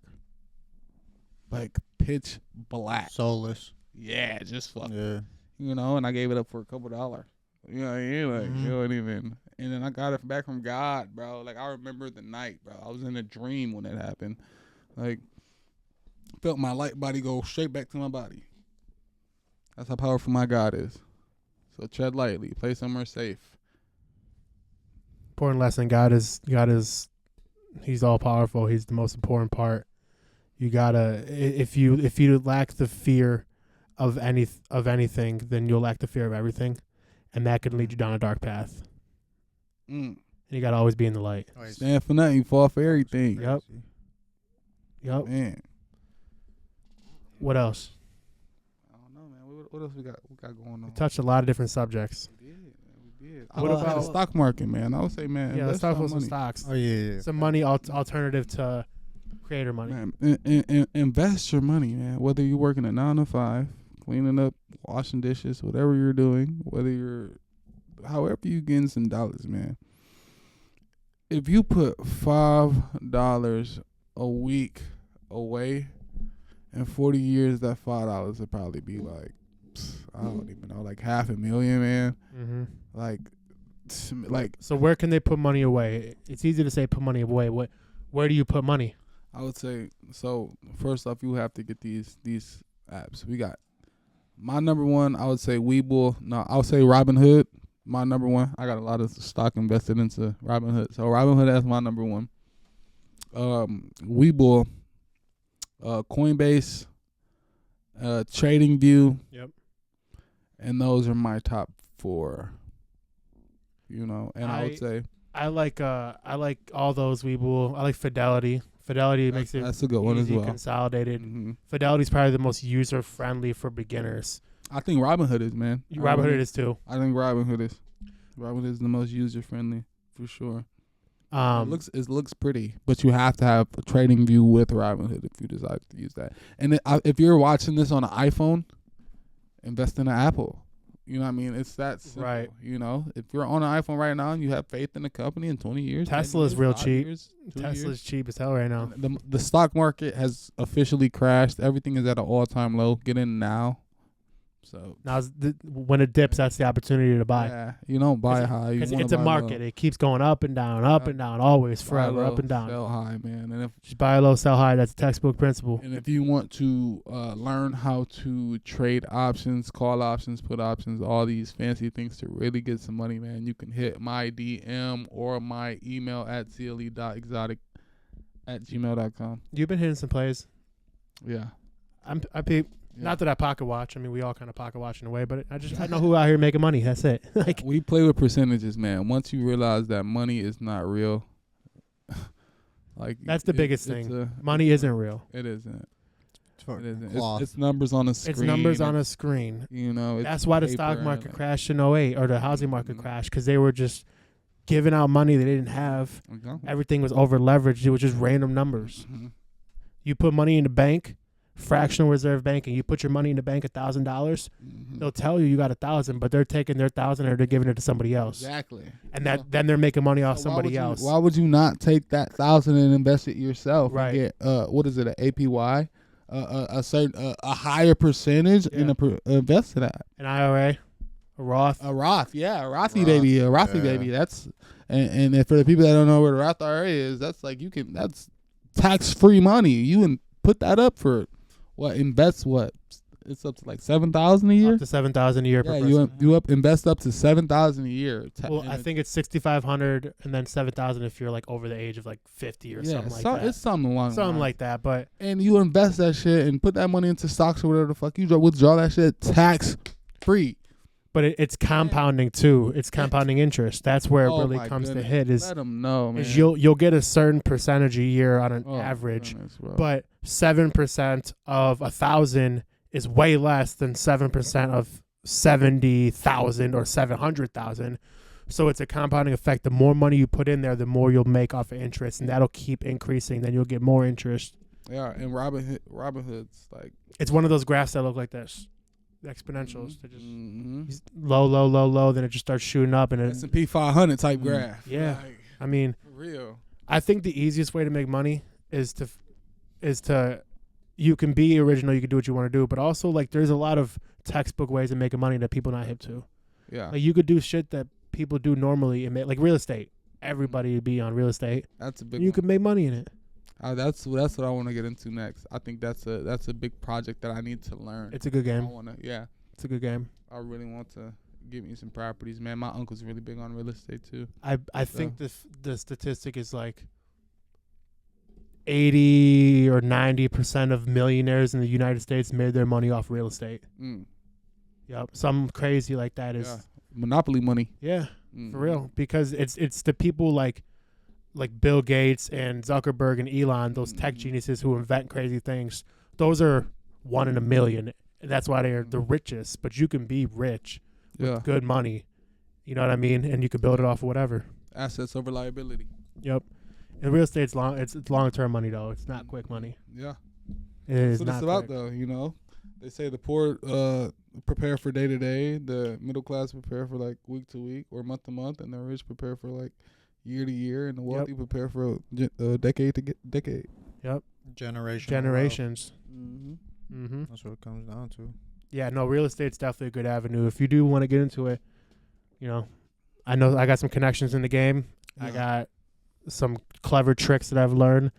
Like, pitch black. Soulless. Yeah, just fucking. Yeah. You know, and I gave it up for a couple $. You know what I mean? Like, Mhm. you know what I mean? And then I got it back from God, bro. Like, I remember the night, bro. I was in a dream when it happened. Like, felt my light body go straight back to my body. That's how powerful my God is. So tread lightly. Play somewhere safe. Important lesson. God is he's all powerful. He's the most important part. You gotta, if you lack the fear of anything, then you'll lack the fear of everything, and that could lead you down a dark path. And you gotta always be in the light. Stand for nothing, fall for everything. Yep. Yep. Man. What else? I don't know, man. What else we got going on? We touched a lot of different subjects. We did. What about the stock market, man? I would say, man. Yeah, let's invest talk some about some money. stocks. Oh yeah. Some money alternative to creator money. Man, invest your money, man. Whether you're working a 9 to 5, cleaning up, washing dishes, whatever you're doing, however you getting some dollars, man. If you put $5 a week away, in 40 years, that $5 would probably be like, I don't even know, like $500,000, man. Mm-hmm. Like. So where can they put money away? It's easy to say put money away. Where do you put money? I would say, so first off, you have to get these apps. We got my number one, I would say Webull. No, I would say Robinhood. My number one. I got a lot of stock invested into Robinhood. So Robinhood, that's my number one. Webull, Coinbase, TradingView. Yep. And those are my top 4. You know, and I would say I like all those Webull. I like Fidelity. Fidelity makes it that's a good one as easy, well. consolidated. Mm-hmm. Fidelity's probably the most user friendly for beginners. I think Robinhood is, man. Robinhood is too. I think Robinhood is. Robinhood is the most user friendly for sure. It looks pretty, but you have to have a trading view with Robinhood if you decide to use that. And if you're watching this on an iPhone, invest in an Apple. You know what I mean? It's that simple. Right. You know, if you're on an iPhone right now and you have faith in the company in 20 years, Tesla's real cheap. 2 Tesla's years. cheap as hell right now. The stock market has officially crashed. Everything is at an all-time low. Get in now. So Now, when it dips, that's the opportunity to buy. yeah, you don't buy high. You Because wanna it's a buy market. low. It keeps going up and down, always, Buy forever, low, up and down. Sell high, man. And Just buy low, sell high. That's a textbook principle. if you want to learn how to trade options, call options, put options, all these fancy things to really get some money, man, you can hit my DM or my email at cle.exotic@gmail.com. You've been hitting some plays. Yeah. I peep. Not that I pocket watch. I mean, we all kind of pocket watch in a way, but I know who out here making money. That's it. Like, we play with percentages, man. Once you realize that money is not real, like that's the biggest thing. Money isn't real. It isn't. It isn't. It's numbers on a screen. It's numbers on a screen. You know, that's why the stock market crashed in 08, or the housing market crashed, because they were just giving out money they didn't have. Everything was over leveraged. It was just random numbers. You put money in the bank, fractional reserve banking. You put your money in the bank, $1,000. They'll tell you got 1,000, but they're taking their 1,000 or they're giving it to somebody else. Exactly. And then they're making money off somebody else. Why would you not take that 1,000 and invest it yourself? Right. And get what is it? An APY, a certain a higher percentage in invest in that. An IRA, a Roth. A Roth, yeah, a Rothy baby, a Rothy baby. That's and for the people that don't know what a Roth IRA is, that's like that's tax-free money. You put that up for what? Invest what? It's up to like $7,000 a year. Up to $7,000 a year. Yeah, per person. you invest up to $7,000 a year. Well, I think it's $6,500 and then $7,000 if you're like over the age of like 50 or something like that. It's something along something like that. But you invest that shit and put that money into stocks or whatever the fuck. You withdraw that shit tax-free. But it's compounding too. It's compounding interest. That's where it really comes to hit. Is let them know, man. Is you'll get a certain percentage a year on an average, but 7% of 1,000 is way less than 7% of 70,000 or 700,000. So it's a compounding effect. The more money you put in there, the more you'll make off of interest, and that'll keep increasing. Then you'll get more interest. Yeah, and Robinhood's like it's one of those graphs that look like this. The exponentials. They just low, low, low, low. Then it just starts shooting up, and S&P 500 type graph. Yeah, like, I mean, for real. I think the easiest way to make money is to you can be original, you can do what you want to do, but also like there's a lot of textbook ways of making money that people not hip to. Yeah, like you could do shit that people do normally and like real estate. Everybody would be on real estate. That's a big. You could make money in it. That's what I want to get into next. I think that's a big project that I need to learn. It's a good game. It's a good game. I really want to give me some properties, man. My uncle's really big on real estate too. I think the statistic is like 80 or 90% of millionaires in the United States made their money off real estate. Yep, something crazy like that is monopoly money. Yeah, for real, because it's the people like Bill Gates and Zuckerberg and Elon, those tech geniuses who invent crazy things. Those are 1 in a million. And that's why they're the richest. But you can be rich with good money. You know what I mean? And you can build it off of whatever. Assets over liability. Yep. And real estate's it's long-term money, though. It's not quick money. Yeah. It is That's what it's about, though, you know? They say the poor prepare for day to day, the middle class prepare for like week to week or month to month, and the rich prepare for like year to year, and the wealthy prepare for decade to decade. Yep. Generations. That's what it comes down to. Yeah, no, real estate's definitely a good avenue. If you do want to get into it, you know I got some connections in the game. Yeah. I got some clever tricks that I've learned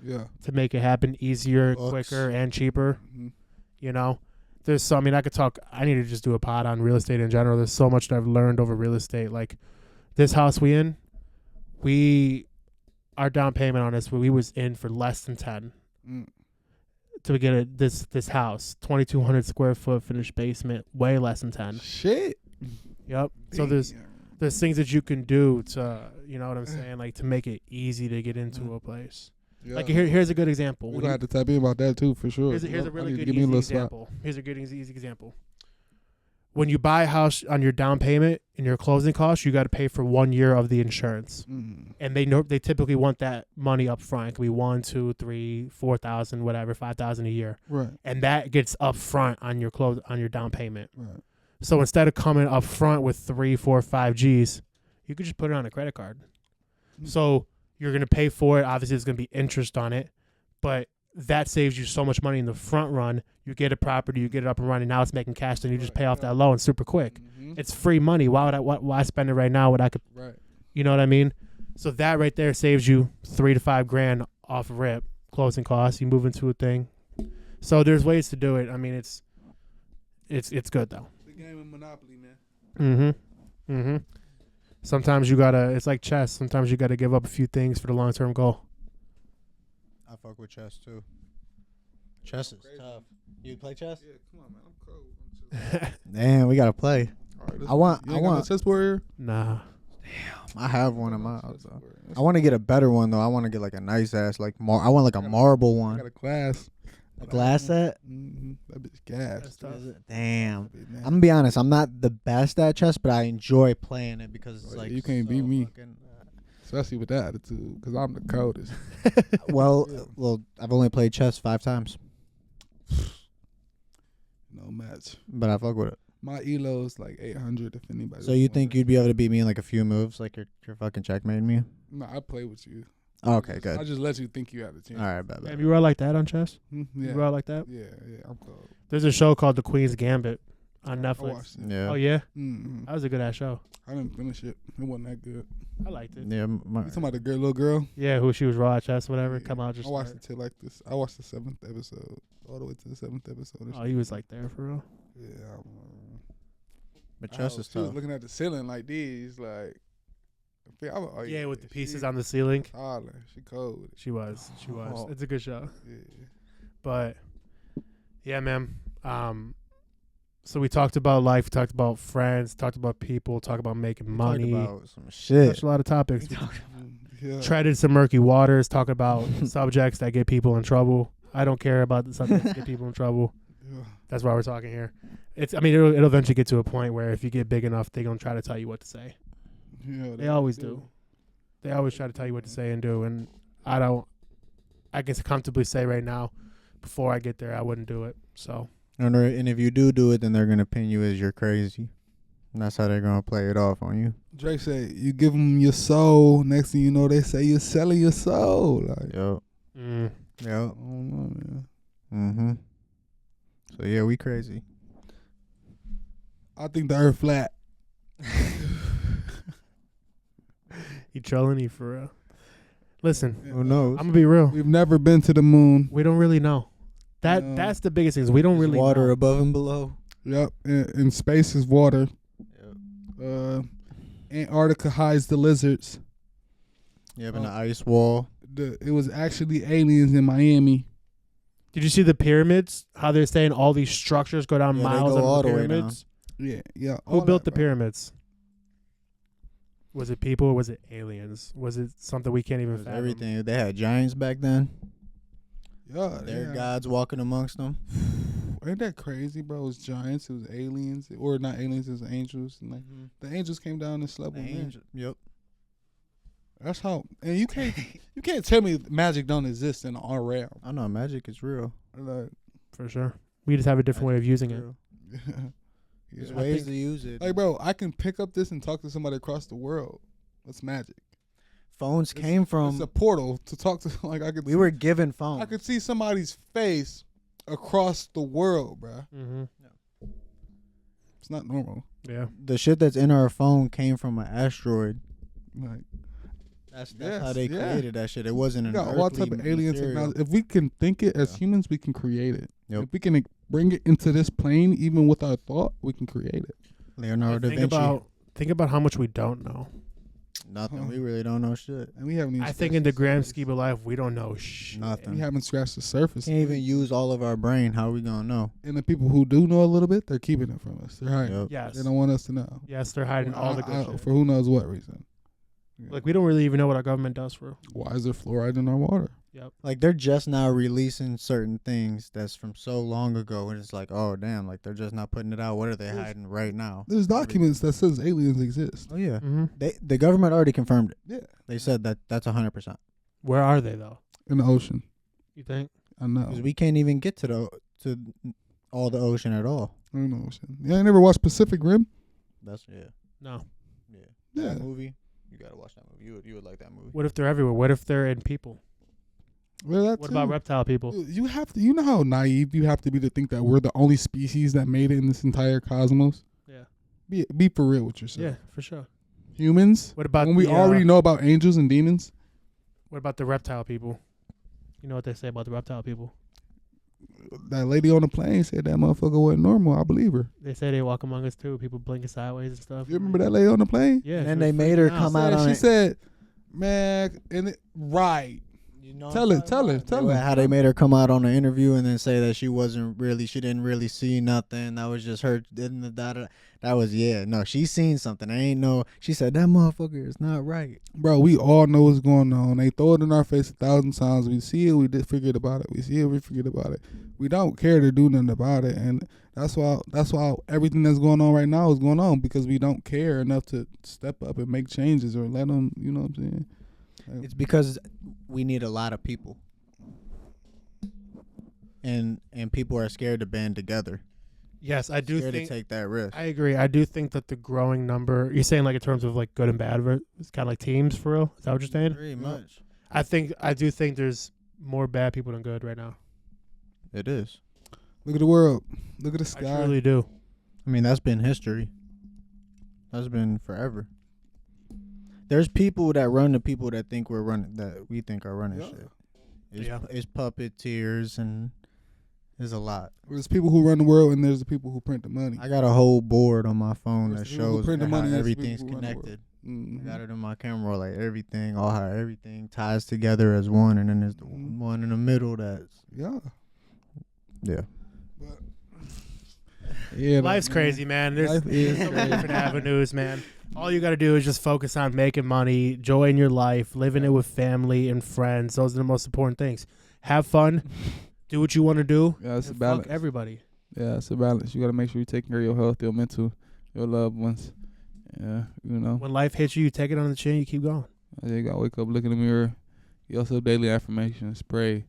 to make it happen easier, quicker, and cheaper. You know, there's so, I mean, I need to just do a pod on real estate in general. There's so much that I've learned over real estate. Like this house our down payment on this, we was in for less than 10 to get this house, 2,200 square foot finished basement, way less than 10. Shit. Yep. So there's things that you can do to, you know what I'm saying, like to make it easy to get into a place. Yeah. Like here's a good example. We're gonna have to tap in about that too, for sure. Here's a really good easy example. Here's a good easy example. When you buy a house on your down payment and your closing costs, you got to pay for 1 year of the insurance, and they typically want that money up front. It could be 1, 2, 3, 4,000, whatever, 5,000 a year, right? And that gets up front on your down payment. Right. So instead of coming up front with 3, 4, 5 G's, you could just put it on a credit card. So you're gonna pay for it. Obviously, there's gonna be interest on it, but that saves you so much money in the front run. You get a property, you get it up and running. Now it's making cash, then you just pay off that loan super quick. It's free money. Why spend it right now when I could? Right. You know what I mean? So that right there saves you $3,000 to $5,000 off rip closing costs. You move into a thing. So there's ways to do it. I mean, it's good though. The game of Monopoly, man. Sometimes you gotta. It's like chess. Sometimes you gotta give up a few things for the long term goal. I fuck with chess too. Chess is tough. You play chess? Yeah, come on, man. I'm cold. Damn, we gotta play. Right, I want a chessboard here? Nah. I have one in my house. I want to get a better one though. I want to get like a nice ass I want like a marble I one. got a glass. A glass set? That bitch gas. Damn. I'm gonna be honest. I'm not the best at chess, but I enjoy playing it because it's like you can't beat me, especially with that attitude, because I'm the coldest. well, I've only played chess 5 times. No match. But I fuck with it. My elo is like 800 if anybody. So you think you'd be able to beat me in like a few moves, like you're fucking checkmating me? No, I play with you. Okay, good. I just let you think you had a chance. All right, bad. Damn, you were like that on chess? Yeah. You were like that? Yeah, I'm cold. There's a show called The Queen's Gambit on I Netflix. watched it. Yeah. Oh yeah, Mm-hmm. that was a good ass show. I didn't finish it. It wasn't that good. I liked it. Yeah. You talking about the little girl? Yeah, who she was raw at chess, whatever. Yeah. Come out just. I watched it till like this. I watched the 7th episode, all the way to the 7th episode. Oh, he was like there for real. Yeah. But chess is tough. Looking at the ceiling like these, like. Yeah, with the pieces on the ceiling. Holler, she cold. She was. Oh. It's a good show. Yeah. But yeah, man. So we talked about life, we talked about friends, talked about people, talked about making money. Talked about some shit. Touched a lot of topics. Yeah. Treaded some murky waters, talking about subjects that get people in trouble. I don't care about the subjects that get people in trouble. Yeah. That's why we're talking here. It'll eventually get to a point where if you get big enough, they're gonna try to tell you what to say. Yeah, They always do. They always try to tell you what to say and do, and I can comfortably say right now, before I get there, I wouldn't do it. So. And if you do it, then they're gonna pin you as you're crazy. And that's how they're gonna play it off on you. Drake said, "You give them your soul. Next thing you know, they say you're selling your soul." Like, Yep. Mm. Yep. I don't know, man. Mm-hmm. So yeah, we crazy. I think the Earth flat. You trolling you for real? Listen, Who knows? I'm gonna be real. We've never been to the moon. We don't really know. That's the biggest thing. Is we don't really water know. above and below. Yep. In space is water. Yep. Antarctica hides the lizards. Yep, and the ice wall. It was actually aliens in Miami. Did you see the pyramids? How they're saying all these structures go down Yeah, they miles go under all the the way pyramids? Yeah. Who all built that, the bro. pyramids? Was it people or was it aliens? Was it something we can't even fathom? Everything. They had giants back then. Yeah. Their gods walking amongst them. Ain't that crazy, bro? It was giants. It was aliens. Or not aliens. It was angels. And like, the angels came down and slept with men. Yep. That's how. And you can't tell me magic don't exist in our realm. I know magic is real. Like, For sure. We just have a different way of using it. There's yeah. ways to use it. Like, bro, I can pick up this and talk to somebody across the world. That's magic. Phones came from. It's a portal to talk to. Like, I could. We were given phones. I could see somebody's face across the world, bro. Mm-hmm. It's not normal. Yeah. The shit that's in our phone came from an asteroid. Like, That's Yes, how they yeah. created that shit. It wasn't we an got all earthly type of alien material. technology. If we can think it as Yeah. humans, we can create it. Yep. If we can bring it into this plane, even with our thought, we can create it. Leonardo da Vinci. Think about how much we don't know. Nothing. We really don't know shit. And we haven't even. I think scratched in the the grand surface. scheme of life, we don't know shit. Nothing. We haven't scratched the surface. Can't even use all of our brain. How are we gonna know? And the people who do know a little bit, they're keeping it from us. They're hiding. Yep. Yes. They don't want us to know. Yes, they're hiding all the good shit. For who knows what reason. Yeah. Like, we don't really even know what our government does for. Why is there fluoride in our water? Yep. Like they're just now releasing certain things that's from so long ago, and it's like, oh damn, like they're just not putting it out. What are they hiding right now? There's documents that says aliens exist. Oh yeah, Mm-hmm. the government already confirmed it. Yeah. They said that's 100%. Where are they, though? In the ocean. You think? I know. Because we can't even get to all the ocean at all. In the ocean. You ain't never watched Pacific Rim? That's yeah. No. Yeah. That movie, you gotta watch that movie. You would like that movie. What if they're everywhere? What if they're in people? Well, that What about too. reptile people? You have to. You know how naive you have to be to think that we're the only species that made it in this entire cosmos. Yeah. Be for real with yourself. Yeah, for sure. Humans. What about when we already know about angels and demons? What about the reptile people? You know what they say about the reptile people? That lady on the plane said that motherfucker wasn't normal. I believe her. They say they walk among us too. People blinking sideways and stuff. You remember that lady on the plane? Yeah. And she then was they made her freaking come out. out on She it. said, "Man, right." You know Tell her. how they made her come out on the interview and then say that she didn't really see nothing. That was just her. That was no. She seen something. She said that motherfucker is not right. Bro, we all know what's going on. They throw it in our face 1,000 times. We see it, we just forget about it. We see it, we forget about it. We don't care to do nothing about it, and that's why everything that's going on right now is going on, because we don't care enough to step up and make changes or let them. You know what I'm saying? It's because we need a lot of people, and people are scared to band together. Yes, I do Scared think. to take that risk. I agree. I do think that the growing number. You're saying like in terms of like good and bad. It's kind of like teams for real. Is that what you're saying? Pretty much. I do think there's more bad people than good right now. It is. Look at the world. Look at the I sky. truly do. I mean, that's been history. That's been forever. There's people that run the people that we think are running shit. It's puppeteers, and there's a lot. There's people who run the world, and there's the people who print the money. I got a whole board on my phone There's that people who shows print the money, how there's everything's people who run the world. connected. Mhm. I got it in my camera, like everything, how everything ties together as one, and then there's the one in the middle that's Yeah. Life's crazy, man. There's Life is so many different avenues, man. All you got to do is just focus on making money, joy in your life, living it with family and friends. Those are the most important things. Have fun. Do what you want to do. Yeah, it's a and balance. fuck everybody. Yeah, it's a balance. You got to make sure you're taking care of your health, your mental, your loved ones. Yeah, you know. When life hits you, you take it on the chin, you keep going. You got to wake up, look in the mirror. Get yourself daily affirmations. Pray.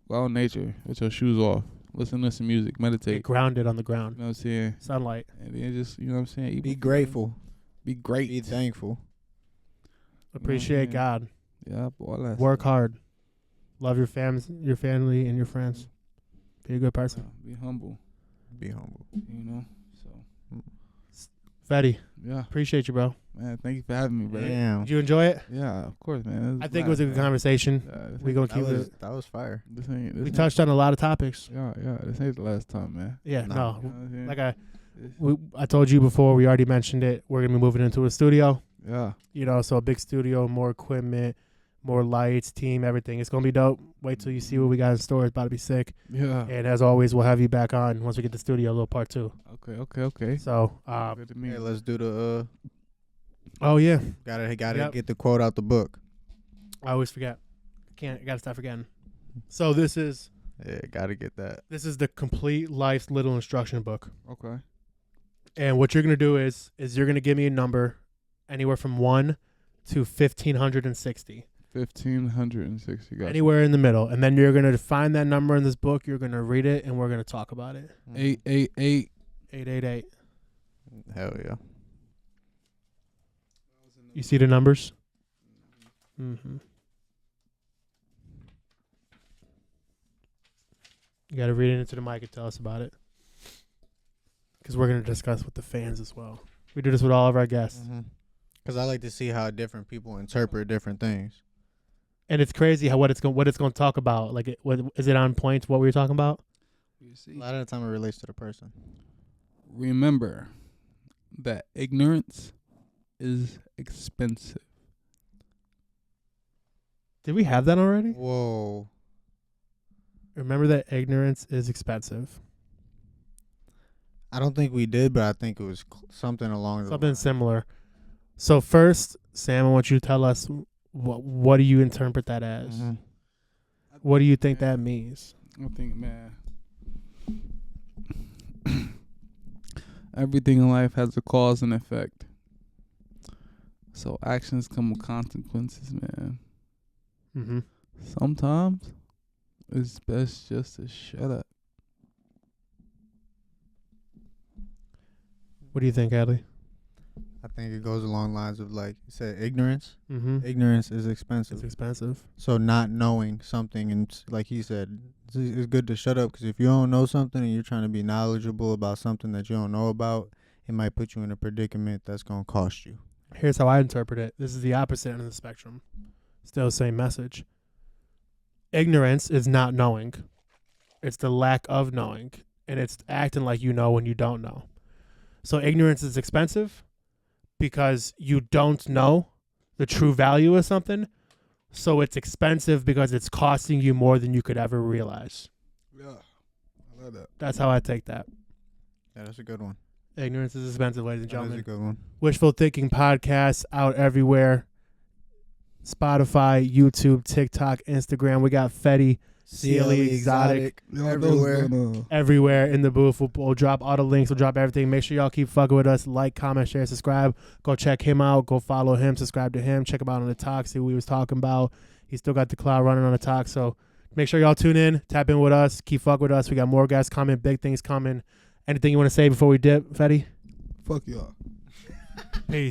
Go out in nature with your shoes off. Listen to some music. Get Meditate. grounded on the ground. You know what I'm saying? Sunlight. And then just, you know what I'm saying? Eat be before- grateful, Be great. be thankful. Appreciate yeah. God. Yeah, boy. That's Work hard. Love your family, and your friends. Be a good person. Be humble. Be humble. You know? So, Fetti, yeah. appreciate you, bro. Man, thank you for having me, bro. Damn. Did you enjoy it? Yeah, of course, man. I think it was a good conversation. We gonna keep it. That was fire. We touched on a lot of topics. Yeah, this ain't the last time, man. Yeah, No. no. You know what I'm saying? Like I told you before, we already mentioned it. We're gonna be moving into a studio. Yeah. You know, so a big studio, more equipment, more lights, team, everything. It's gonna be dope. Wait till you see what we got in store. It's about to be sick. Yeah. And as always, we'll have you back on once we get the studio, a little part 2. Okay. So, Good to me. Hey, let's do the. oh yeah, Gotta Yep. get the quote out the book. I always forget. Gotta stop forgetting. So this is Yeah, gotta get that. the complete life's little instruction book. Okay. And what you're gonna do is you're gonna give me a number, anywhere from 1 to 1,560. 1,560. Got Anywhere in the middle, and then you're gonna find that number in this book. You're gonna read it, and we're gonna talk about it. 888. 888. Hell yeah. You see the numbers? Mm-hmm. You got to read it into the mic and tell us about it, because we're gonna discuss with the fans as well. We do this with all of our guests, Because I like to see how different people interpret different things. and it's crazy how what it's going to talk about. Like, is it on point to what we were talking about? You A see. lot of the time it relates to the person. Remember that ignorance is expensive. Did we have that already? Whoa. Remember that ignorance is expensive. I don't think we did, but I think it was something along the Something lines. similar. So first, Sam, I want you to tell us what do you interpret that as? Mhm. What do you think that means? I think, man, everything in life has a cause and effect. So actions come with consequences, man. Mm-hmm. Sometimes it's best just to shut up. What do you think, Adley? I think it goes along lines of like you said, ignorance. Mm-hmm. Ignorance is It's expensive. expensive. So not knowing something, and like he said, it's good to shut up, because if you don't know something and you're trying to be knowledgeable about something that you don't know about, it might put you in a predicament that's going to cost you. Here's how I interpret it. This is the opposite end of the spectrum. Still the same message. Ignorance is not knowing. It's the lack of knowing. And it's acting like you know when you don't know. So ignorance is expensive because you don't know the true value of something. So it's expensive because it's costing you more than you could ever realize. Yeah, I love that. That's how I take that. Yeah, that's a good one. Ignorance is expensive, ladies and That is gentlemen. a good one. Wishful Thinking Podcast out everywhere. Spotify, YouTube, TikTok, Instagram. We got Fetti, CLE Exotic everywhere. everywhere in the booth. We'll drop all the links. We'll drop everything. Make sure y'all keep fucking with us. Like, comment, share, subscribe. Go check him out. Go follow him. Subscribe to him. Check him out on the talk. See what we was talking about. He still got the cloud running on the talk. So make sure y'all tune in. Tap in with us. Keep fucking with us. We got more guys coming. Big things coming. Anything you want to say before we dip, Fetti? Fuck y'all. Peace.